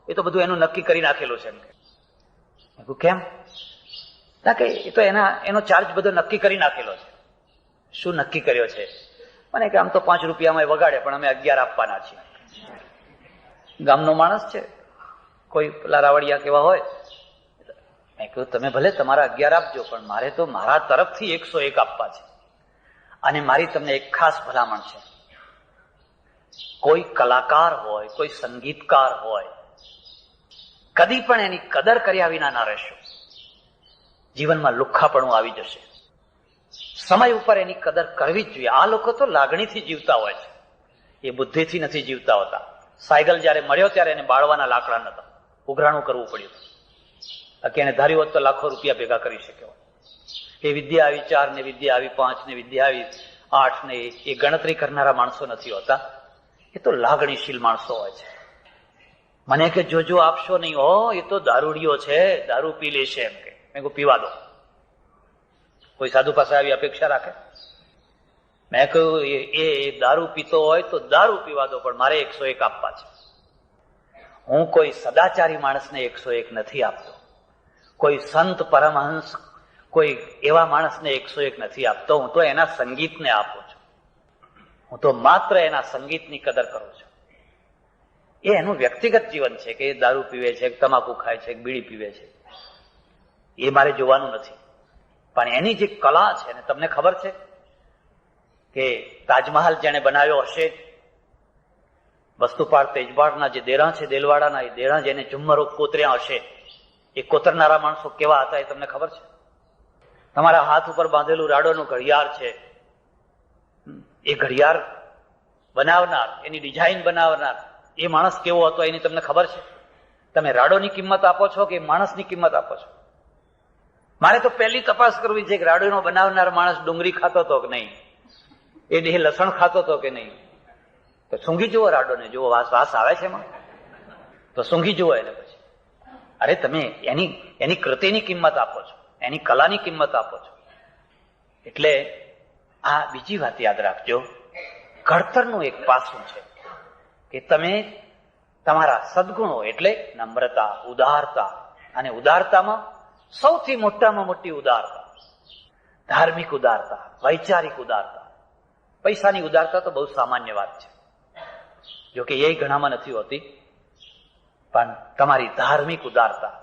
એ તો બધું એનું નક્કી કરી નાખેલું છે. મેં કહ્યું કેમ? ના કે એ તો એનો ચાર્જ બધો નક્કી કરી નાખેલો છે. શું નક્કી કર્યો છે? મને કે આમ તો 5 રૂપિયામાં વગાડે, પણ અમે 11 આપવાના છીએ. ગામનો માણસ છે, કોઈ પેલા રાવડિયા કેવા હોય. મેં કહ્યું તમે ભલે તમારા 11 આપજો, પણ મારે તો મારા તરફથી 101 આપવા છે. અને મારી તમને એક ખાસ ભલામણ છે, કોઈ કલાકાર હોય, કોઈ સંગીતકાર હોય, કદી પણ એની કદર કર્યા વિના ના રહેશો. જીવનમાં લુખ્ખાપણું આવી જશે. સમય ઉપર એની કદર કરવી જ જોઈએ. આ લોકો તો લાગણીથી જીવતા હોય છે, એ બુદ્ધિથી નથી જીવતા હોતા. સાયકલ જયારે મળ્યો ત્યારે એને બાળવાના લાકડા નતા, ઉઘરાણું કરવું પડ્યું. બાકી એને ધાર્યું હોત તો લાખો રૂપિયા ભેગા કરી શક્યો. એ વિદ્યા આવી 4 ને વિદ્યા આવી 5 ને વિદ્યા આવી 8 ને એ ગણતરી કરનારા માણસો નથી હોતા. એ તો લાગણીશીલ માણસો હોય છે. મને કે જોજો આપશો નહીં હો, એ તો દારૂડિયો છે, દારૂ પી લેશે એમ કે. મેં કહ્યું પીવા દો. કોઈ સાધુ પાસે આવી અપેક્ષા રાખે? મેં કહ્યું એ દારૂ પીતો હોય તો દારૂ પીવા દો, પણ મારે 101 આપવા છે. હું કોઈ સદાચારી માણસને 101 નથી આપતો. કોઈ સંત પરમહંસ, કોઈ એવા માણસને 101 નથી આપતો. હું તો એના સંગીતને આપું છું. હું તો માત્ર એના સંગીતની કદર કરું છું. એ એનું વ્યક્તિગત જીવન છે કે એ દારૂ પીવે છે, તમાકુ ખાય છે, બીડી પીવે છે, એ મારે જોવાનું નથી. પણ એની જે કલા છે ને, તમને ખબર છે કે તાજમહાલ જેને બનાવ્યો હશે, વસ્તુપાળ તેજપાળના જે દેરા છે, દેલવાડાના એ દેરા જેને ઝુમ્મરો કોતર્યા હશે, એ કોતરનારા માણસો કેવા હતા એ તમને ખબર છે? તમારા હાથ ઉપર બાંધેલું રાડોનું ઘડિયાળ છે, એ ઘડિયાળ બનાવનાર, એની ડિઝાઇન બનાવનાર એ માણસ કેવો હતો એની તમને ખબર છે? તમે રાડોની કિંમત આપો છો કે માણસની કિંમત આપો છો? મારે તો પહેલી તપાસ કરવી છે કે રાડોનો બનાવનાર માણસ ડુંગળી ખાતો હતો કે નહીં, એ લસણ ખાતો હતો કે નહીં. તો સૂંઘી જુઓ રાડોને, જુઓ વાસ આવે છે એમાં, તો સૂંઘી જુઓ એને. પછી અરે તમે એની કૃતિની કિંમત આપો છો, એની કલાની કિંમત આપો છો. એટલે આ બીજી વાત યાદ રાખજો, ઘડતરનું એક પાસું છે કે તમે તમારા સદગુણો એટલે નમ્રતા, ઉદારતા, અને ઉદારતામાં સૌથી મોટામાં મોટી ઉદારતા ધાર્મિક ઉદારતા, વૈચારિક ઉદારતા. પૈસાની ઉદારતા તો બહુ સામાન્ય વાત છે, જોકે એ ઘણામાં નથી હોતી. પણ તમારી ધાર્મિક ઉદારતા,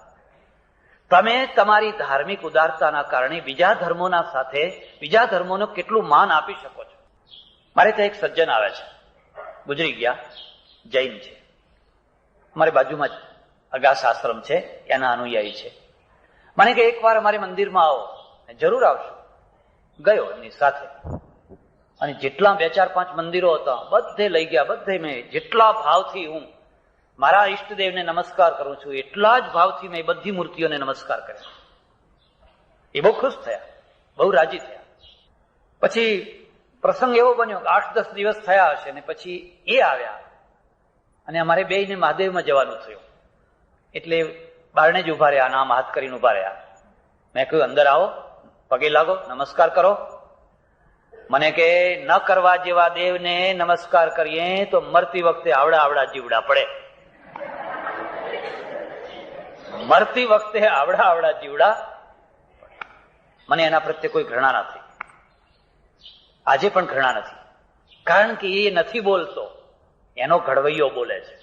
તમે તમારી ધાર્મિક ઉદારતાના કારણે બીજા ધર્મોના સાથે બીજા ધર્મોને કેટલું માન આપી શકો છો. મારે ત્યાં એક સજ્જન આવે છે, ગુજરી ગયા, જૈન છે, અમારી બાજુમાં જ અગાસ આશ્રમ છે, એના અનુયાયી છે. મને કે એકવાર અમારે મંદિરમાં આવો. જરૂર આવશું. ગયો એમની સાથે, અને જેટલા 2, 4, 5 મંદિરો હતા બધે લઈ ગયા. બધે મેં જેટલા ભાવથી હું મારા ઈષ્ટદેવને નમસ્કાર કરું છું એટલા જ ભાવથી મેં બધી મૂર્તિઓને નમસ્કાર કર્યા. એ બહુ ખુશ થયા, બહુ રાજી થયા. પછી પ્રસંગ એવો બન્યો કે 8-10 દિવસ થયા હશે, ને પછી એ આવ્યા અને અમારે બેયને મહાદેવમાં જવાનું થયું. એટલે બારણે જ ઉભા રહ્યા, નામ હાથ કરીને ઉભા રહ્યા. મેં કહ્યું અંદર આવો, પગે લાગો, નમસ્કાર કરો. મને કે ન કરવા જેવા દેવને નમસ્કાર કરીએ તો મરતી વખતે આવડા જીવડા પડે. મરતી વખતે આવડા જીવડા. મને એના પ્રત્યે કોઈ ઘૃણા નથી, આજે પણ ઘૃણા નથી. કારણ કે એ નથી બોલતો, એનો ઘડવૈયો બોલે છે.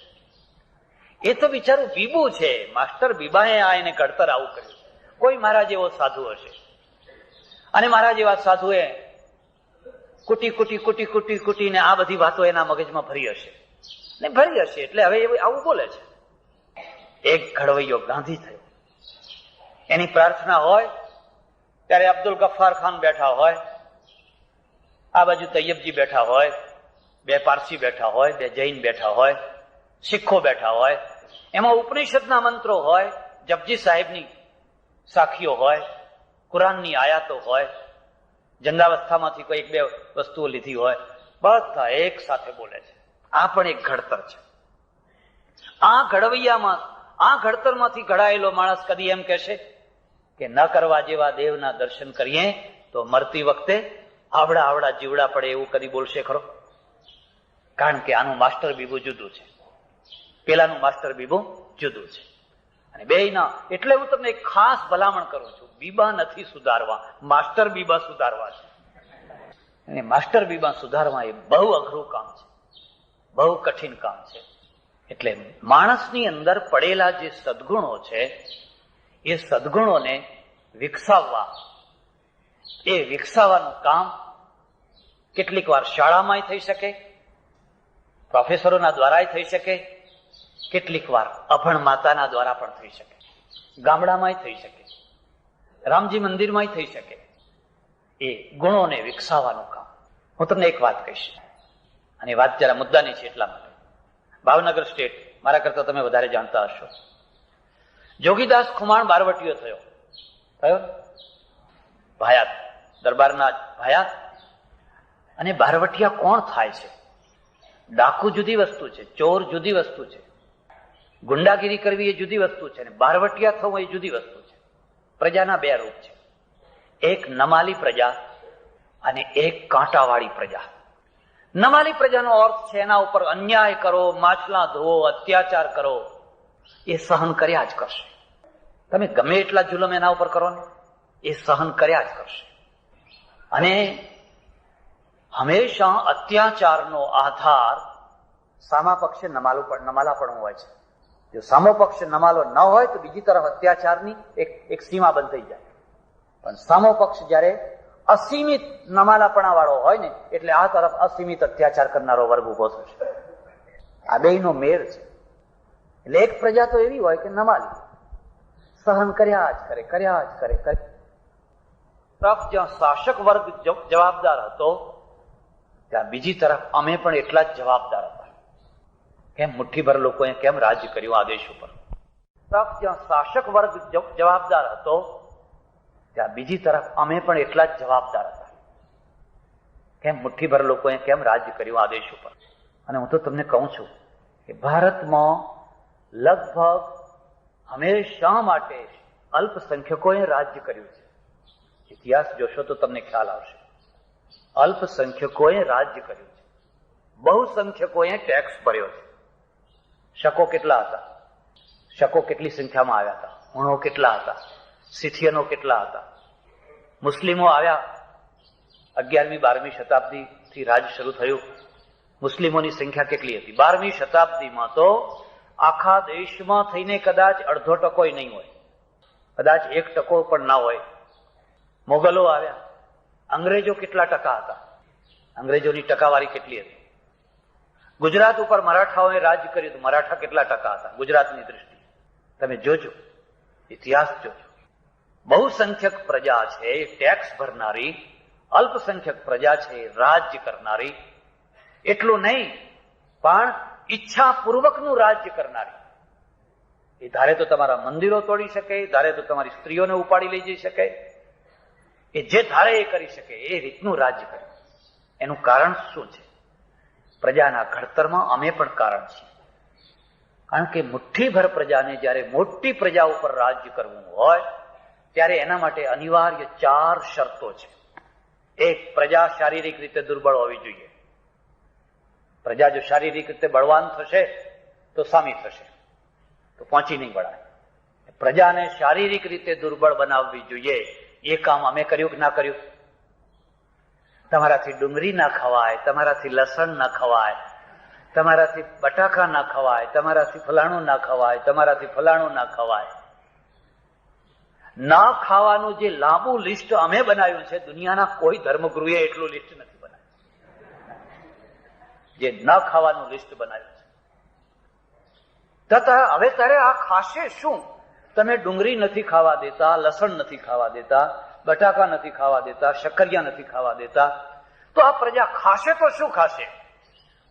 એ તો બિચારું બીબુ છે, માસ્ટર બીબાએ આ એને ઘડતર આવું કર્યું. કોઈ મારા જેવો સાધુ હશે, અને મારા જેવા સાધુએ કુટી ને આ બધી વાતો એના મગજમાં ભરી હશે, ને ભરી હશે એટલે હવે આવું બોલે છે. એક ઘડવૈયો ગાંધી થયો. એની પ્રાર્થના હોય ત્યારે અબ્દુલ ગફ્ફાર ખાન બેઠા હોય, આ બાજુ તૈયબજી બેઠા હોય, 2 પારસી બેઠા હોય, 2 જૈન બેઠા હોય, શીખો બેઠા હોય. એમાં ઉપનિષદના મંત્રો હોય, જપજી સાહેબની સાખીઓ હોય, કુરાનની આયાતો હોય, જંગાવસ્થામાંથી કોઈ એક બે વસ્તુઓ લીધી હોય, બધા એક સાથે બોલે છે. આ પણ એક ઘડતર છે. આ ઘડવૈયામાં, આ ઘડતરમાંથી ઘડાયેલો માણસ કદી એમ કહેશે કે ન કરવા જેવા દેવના દર્શન કરીએ તો મરતી વખતે આવડા આવડા જીવડા પડે એવું કદી બોલશે ખરો? કારણ કે આનું માસ્ટર બીબું જુદું છે, પેલાનું માસ્ટર બીબું જુદું છે. અને બેયના એટલે હું તમને એક ખાસ ભલામણ કરું છું, બીબા નથી સુધારવા, માસ્ટર બીબા સુધારવા છે. અને માસ્ટર બીબા સુધારવા એ બહુ અઘરું કામ છે, બહુ કઠિન કામ છે. એટલે માણસની અંદર પડેલા જે સદગુણો છે એ સદગુણોને વિકસાવવા, એ વિકસાવવાનું કામ કેટલીક વાર શાળામાં થઈ શકે, પ્રોફેસરોના દ્વારા થઈ શકે, કેટલીક વાર અભણ માતાના દ્વારા પણ થઈ શકે, ગામડામાં થઈ શકે, રામજી મંદિરમાં થઈ શકે. એ ગુણોને વિકસાવવાનું કામ. હું તમને એક વાત કહીશ, અને વાત જરા મુદ્દાની છે એટલા માટે. ભાવનગર સ્ટેટ મારા કરતા તમે વધારે જાણતા હશો. જોગીદાસ ખુમાણ બારવટીયો થયો ભાયાત, દરબારના ભાયાત. અને બારવટિયા કોણ થાય છે? ડાકુ જુદી વસ્તુ છે, ચોર જુદી વસ્તુ છે, ગુંડાગીરી કરવી એ જુદી વસ્તુ છે, અને બારવટિયા થવું એ જુદી વસ્તુ છે. પ્રજાના બે રૂપ છે, એક નમાલી પ્રજા અને એક કાંટાવાળી પ્રજા. નમાલી પ્રજાનો અર્થ છે એના ઉપર અન્યાય કરો, માછલા ધોવો, અત્યાચાર કરો, એ સહન કર્યા જ કરશે. તમે ગમે એટલા જુલમ એના ઉપર કરો ને, એ સહન કર્યા જ કરશે. અને હંમેશા અત્યાચારનો આધાર સામા પક્ષે નમાલાપણું હોય છે. જો સામો પક્ષ નમાલો ન હોય તો બીજી તરફ અત્યાચારની એક સીમા બંધ થઈ જાય. પણ સામો પક્ષ જયારે અસીમિત નમાલાપણા વાળો હોય ને, એટલે આ તરફ અસીમિત અત્યાચાર કરનારો વર્ગ ઉભો થશે. આ બેયનો મેળ છે. એટલે એક પ્રજા તો એવી હોય કે નમાલી, સહન કર્યા જ કરે, કર્યા જ કરે. તરફ જ્યાં શાસક વર્ગ જવાબદાર હતો, ત્યાં બીજી તરફ અમે પણ એટલા જ જવાબદાર હતા. કેમ મુઠ્ઠીભર લોકોએ કેમ રાજ કર્યું આ દેશ ઉપર? તરફ જ્યાં શાસક વર્ગ જવાબદાર હતો, ત્યાં બીજી તરફ અમે પણ એટલા જ જવાબદાર હતા. કેમ મુઠ્ઠીભર લોકોએ કેમ રાજ કર્યું આ દેશ ઉપર? અને હું તો તમને કહું છું કે ભારતમાં લગભગ હંમેશા માટે અલ્પસંખ્યકોએ રાજ્ય કર્યું છે. ઇતિહાસ જોશો તો તમને ખ્યાલ આવશે. અલ્પસંખ્યકોએ રાજ્ય કર્યું છે, બહુસંખ્યકોએ ટેક્સ ભર્યો છે. શકો કેટલા હતા? શકો કેટલી સંખ્યામાં આવ્યા હતા? હુણો કેટલા હતા? સિથિયનો કેટલા હતા? મુસ્લિમો આવ્યા 11મી 12મી શતાબ્દીથી રાજ શરૂ થયું. મુસ્લિમોની સંખ્યા કેટલી હતી? 12મી શતાબ્દીમાં તો આખા દેશમાં થઈને કદાચ 0.5% નહીં હોય, કદાચ 1% પણ ના હોય. મોગલો આવ્યા, અંગ્રેજો કેટલા ટકા હતા? અંગ્રેજોની ટકાવારી કેટલી હતી? ગુજરાત ઉપર મરાઠાઓએ રાજ કર્યું તો મરાઠા કેટલા ટકા હતા ગુજરાતની દ્રષ્ટિએ? તમે જોજો, ઇતિહાસ જોજો. બહુસંખ્યક પ્રજા છે એ ટેક્સ ભરનારી, અલ્પસંખ્યક પ્રજા છે એ રાજ્ય કરનારી. એટલું નહીં, પણ ઈચ્છાપૂર્વકનું રાજ્ય કરનારી. એ ધારે તો તમારા મંદિરો તોડી શકે, ધારે તો તમારી સ્ત્રીઓને ઉપાડી લઈ જઈ શકે, એ જે ધારે એ કરી શકે એ રીતનું રાજ્ય કરે. એનું કારણ શું છે? પ્રજાના ઘડતરમાં અમે પણ કારણ છીએ. કારણ કે મુઠ્ઠીભર પ્રજાને જયારે મોટી પ્રજા ઉપર રાજ્ય કરવું હોય ત્યારે એના માટે અનિવાર્ય 4 શરતો છે. એક, પ્રજા શારીરિક રીતે દુર્બળ હોવી જોઈએ. પ્રજા જો શારીરિક રીતે બળવાન થશે તો સામી થશે, તો પહોંચી નહીં વળાય. પ્રજાને શારીરિક રીતે દુર્બળ બનાવવી જોઈએ. એ કામ અમે કર્યું કે ના કર્યું? તમારાથી ડુંગળી ના ખવાય, તમારાથી લસણ ના ખવાય, તમારાથી બટાકા ના ખવાય, તમારાથી ફલાણું ના ખવાય, તમારાથી ફલાણું ના ખવાય. ના ખાવાનું જે લાંબુ લિસ્ટ અમે બનાવ્યું છે, દુનિયાના કોઈ ધર્મગુરુએ એટલું લિસ્ટ નથી બનાવ્યું જે ન ખાવાનું લિસ્ટ બનાવ્યું છે. હવે તારે આ ખાશે શું? તમે ડુંગળી નથી ખાવા દેતા, લસણ નથી ખાવા દેતા, બટાકા નથી ખાવા દેતા, શક્કરિયા નથી ખાવા દેતા, તો આ પ્રજા ખાશે તો શું ખાશે?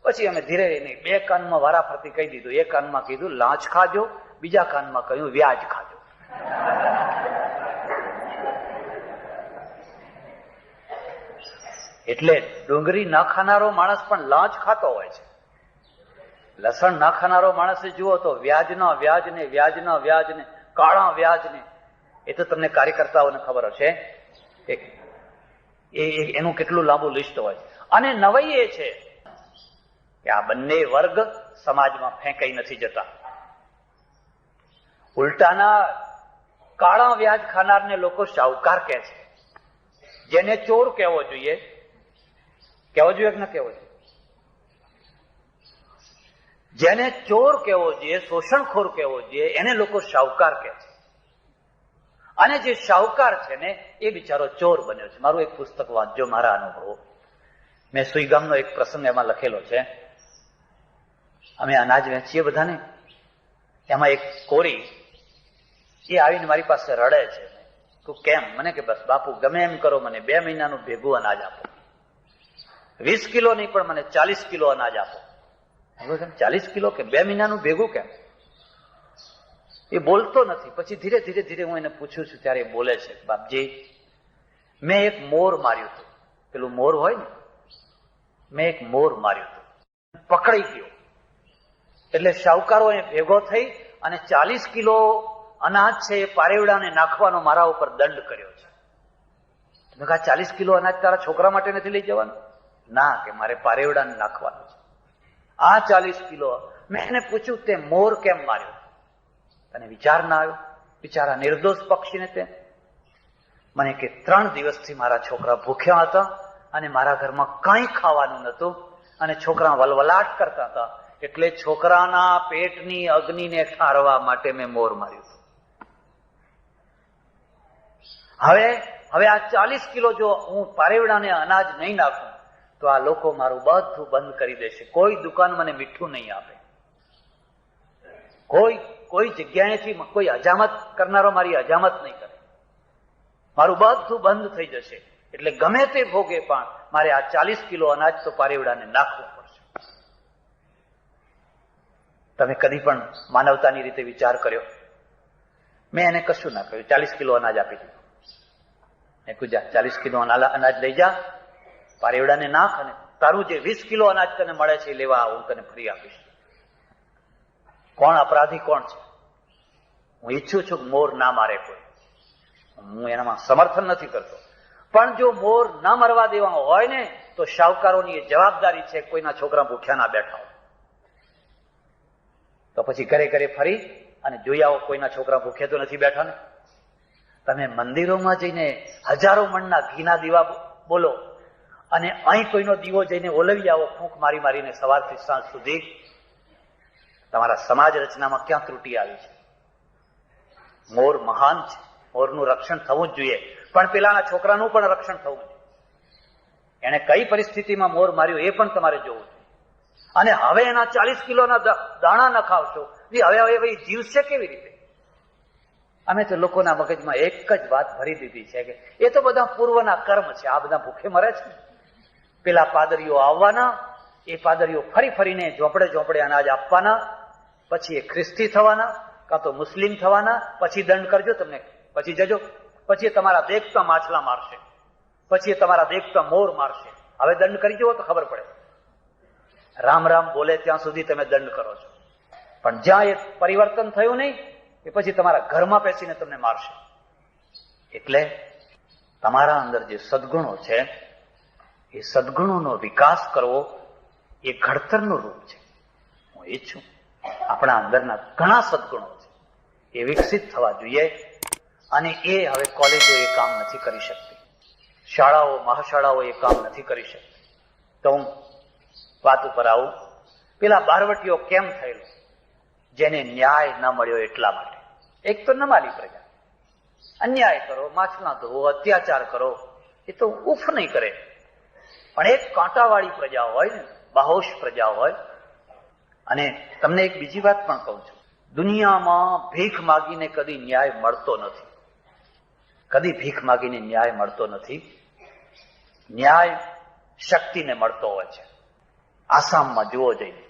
પછી અમે ધીરે ધીરે 2 કાનમાં વારાફરતી કહી દીધું. એક કાનમાં કીધું લાંચ ખાજો, બીજા કાનમાં કહ્યું વ્યાજ ખાજો. એટલે ડુંગળી ન ખાનારો માણસ પણ લાંચ ખાતો હોય છે. લસણ ના ખાનારો માણસ જુઓ તો વ્યાજના વ્યાજને, વ્યાજના વ્યાજને, કાળા વ્યાજને, એ તો તમને કાર્યકર્તાઓને ખબર હશે એનું કેટલું લાંબુ લિસ્ટ હોય. અને નવાઈ એ છે કે આ બંને વર્ગ સમાજમાં ફેંકાઈ નથી જતા. ઉલટાના કાળા વ્યાજ ખાનારને લોકો શાહુકાર કહે છે, જેને ચોર કહેવો જોઈએ. કહેવો જોઈએ કે ન કહેવો જોઈએ? જેને ચોર કહેવો જોઈએ, શોષણખોર કહેવો જોઈએ, એને લોકો શાહુકાર કહે છે. અને જે શાહુકાર છે ને એ બિચારો ચોર બન્યો છે. મારું એક પુસ્તક વાંચજો, મારા અનુભવો. મેં સુઈગામનો એક પ્રસંગ એમાં લખેલો છે. અમે અનાજ વેચીએ બધાને, એમાં એક કોરી એ આવીને મારી પાસે રડે છે. તું કેમ? મને કે બસ બાપુ ગમે એમ કરો, મને 2 મહિનાનું ભેગું અનાજ આપો. 20 કિલો નહીં પણ મને 40 કિલો અનાજ આપો. 40 કિલો કે 2 મહિનાનું ભેગું કેમ? એ બોલતો નથી. પછી ધીરે ધીરે ધીરે હું એને પૂછું છું ત્યારે એ બોલે છે, બાપજી મેં એક મોર માર્યું હતું. પેલું મોર હોય ને, મેં એક મોર માર્યું હતું, પકડાઈ ગયો. એટલે શાહુકારો એ ભેગો થઈ અને 40 કિલો અનાજ છે એ પારેવડાને નાખવાનો મારા ઉપર દંડ કર્યો છે. મેં કહ્યું 40 કિલો અનાજ તારા છોકરા માટે નથી લઈ જવાનું? ના, કે મારે પારેવડાને નાખવાનું છે. આ 40 કિલો મેં એને પૂછ્યું તે મોર કેમ માર્યો? તને વિચાર ના આવ્યો? બિચારા નિર્દોષ પક્ષીને તે મને કે 3 દિવસથી મારા છોકરા ભૂખ્યા હતા અને મારા ઘરમાં કંઈ ખાવાનું નહોતું અને છોકરા વલવલાટ કરતા હતા, એટલે છોકરાના પેટની અગ્નિને ઠારવા માટે મેં મોર માર્યું હતું. હવે આ 40 કિલો જો હું પારેવડાને અનાજ નહીં નાખું તો આ લોકો મારું બધું બંધ કરી દેશે. કોઈ દુકાન મને મીઠું નહીં આપે. કોઈ જગ્યાએથી કોઈ હજામત કરનારો મારી હજામત નહીં કરે. મારું બધું બંધ થઈ જશે. એટલે ગમે તે ભોગે પણ મારે આ 40 કિલો અનાજ તો પારેવડાને નાખવું પડશે. તમે કદી પણ માનવતાની રીતે વિચાર કર્યો? મેં એને કશું ના કહ્યું, 40 કિલો અનાજ આપી દીધું. મેં કહ્યું જા 40 કિલો અનાજ લઈ જા, પારેવડાને નાખ, અને તારું જે 20 કિલો અનાજ તને મળે છે લેવા હું તને ફ્રી આપીશ. કોણ અપરાધી કોણ છે? હું ઈચ્છું છું કે મોર ના મારે કોઈ, હું એનામાં સમર્થન નથી કરતો. પણ જો મોર ના મરવા દેવા હોય ને તો શાહુકારોની એ જવાબદારી છે કોઈના છોકરા ભૂખ્યા ના બેઠા હોય તો પછી ઘરે ઘરે ફરી અને જોઈ આવો કોઈના છોકરા ભૂખ્યા તો નથી બેઠા ને. તમે મંદિરોમાં જઈને હજારો મણના ઘીના દીવા બોલો અને અહીં કોઈનો દીવો જઈને ઓલવી આવો ફૂંક મારી મારીને સવારથી સાંજ સુધી. તમારા સમાજ રચનામાં ક્યાં ત્રુટિ આવી છે? મોર મહાન છે, મોરનું રક્ષણ થવું જ જોઈએ, પણ પેલાના છોકરાનું પણ રક્ષણ થવું જોઈએ. એને કઈ પરિસ્થિતિમાં મોર માર્યું એ પણ તમારે જોવું જોઈએ. અને હવે એના 40 કિલોના દાણા ન ખાવશો, હવે જીવશે કેવી રીતે? અમે તો લોકોના મગજમાં એક જ વાત ભરી દીધી છે કે એ તો બધા પૂર્વના કર્મ છે, આ બધા ભૂખે મરે છે. પેલા પાદરીઓ આવવાના, એ પાદરીઓ ફરી ફરીને ઝોપડે ઝોપડે અનાજ આપવાના, પછી એ ખ્રિસ્તી થવાના કાં તો મુસ્લિમ થવાના, પછી દંડ કરજો તમને, પછી જજો, પછી એ તમારા દેખતા માછલા મારશે, પછી એ તમારા દેખતા મોર મારશે. હવે દંડ કરી જુઓ તો ખબર પડે. રામ રામ બોલે ત્યાં સુધી તમે દંડ કરો છો, પણ જ્યાં એ પરિવર્તન થયું નહીં એ પછી તમારા ઘરમાં બેસીને તમને મારશે. એટલે તમારા અંદર જે સદગુણો છે એ સદગુણોનો વિકાસ કરવો એ ઘડતરનું રૂપ છે. હું ઈચ્છું આપણા અંદરના ઘણા સદગુણો છે એ વિકસિત થવા જોઈએ, અને એ હવે કોલેજો એ કામ નથી કરી શકતી, શાળાઓ મહાશાળાઓ એ કામ નથી કરી શકતી. તો હું વાત ઉપર આવું. પેલા બારવટીઓ કેમ થયેલો? જેને ન્યાય ન મળ્યો એટલા માટે. એક તો નમાલી પ્રજા, અન્યાય કરો, માછલા ધોવો, અત્યાચાર કરો, એ તો ઉફ નહીં કરે. પણ એક કાંટાવાળી પ્રજા હોય ને, બાહોશ પ્રજા હોય. અને તમને એક બીજી વાત પણ કહું છું, દુનિયામાં ભીખ માગીને કદી ન્યાય મળતો નથી. કદી ભીખ માગીને ન્યાય મળતો નથી. ન્યાય શક્તિને મળતો હોય છે. આસામમાં જુઓ જઈને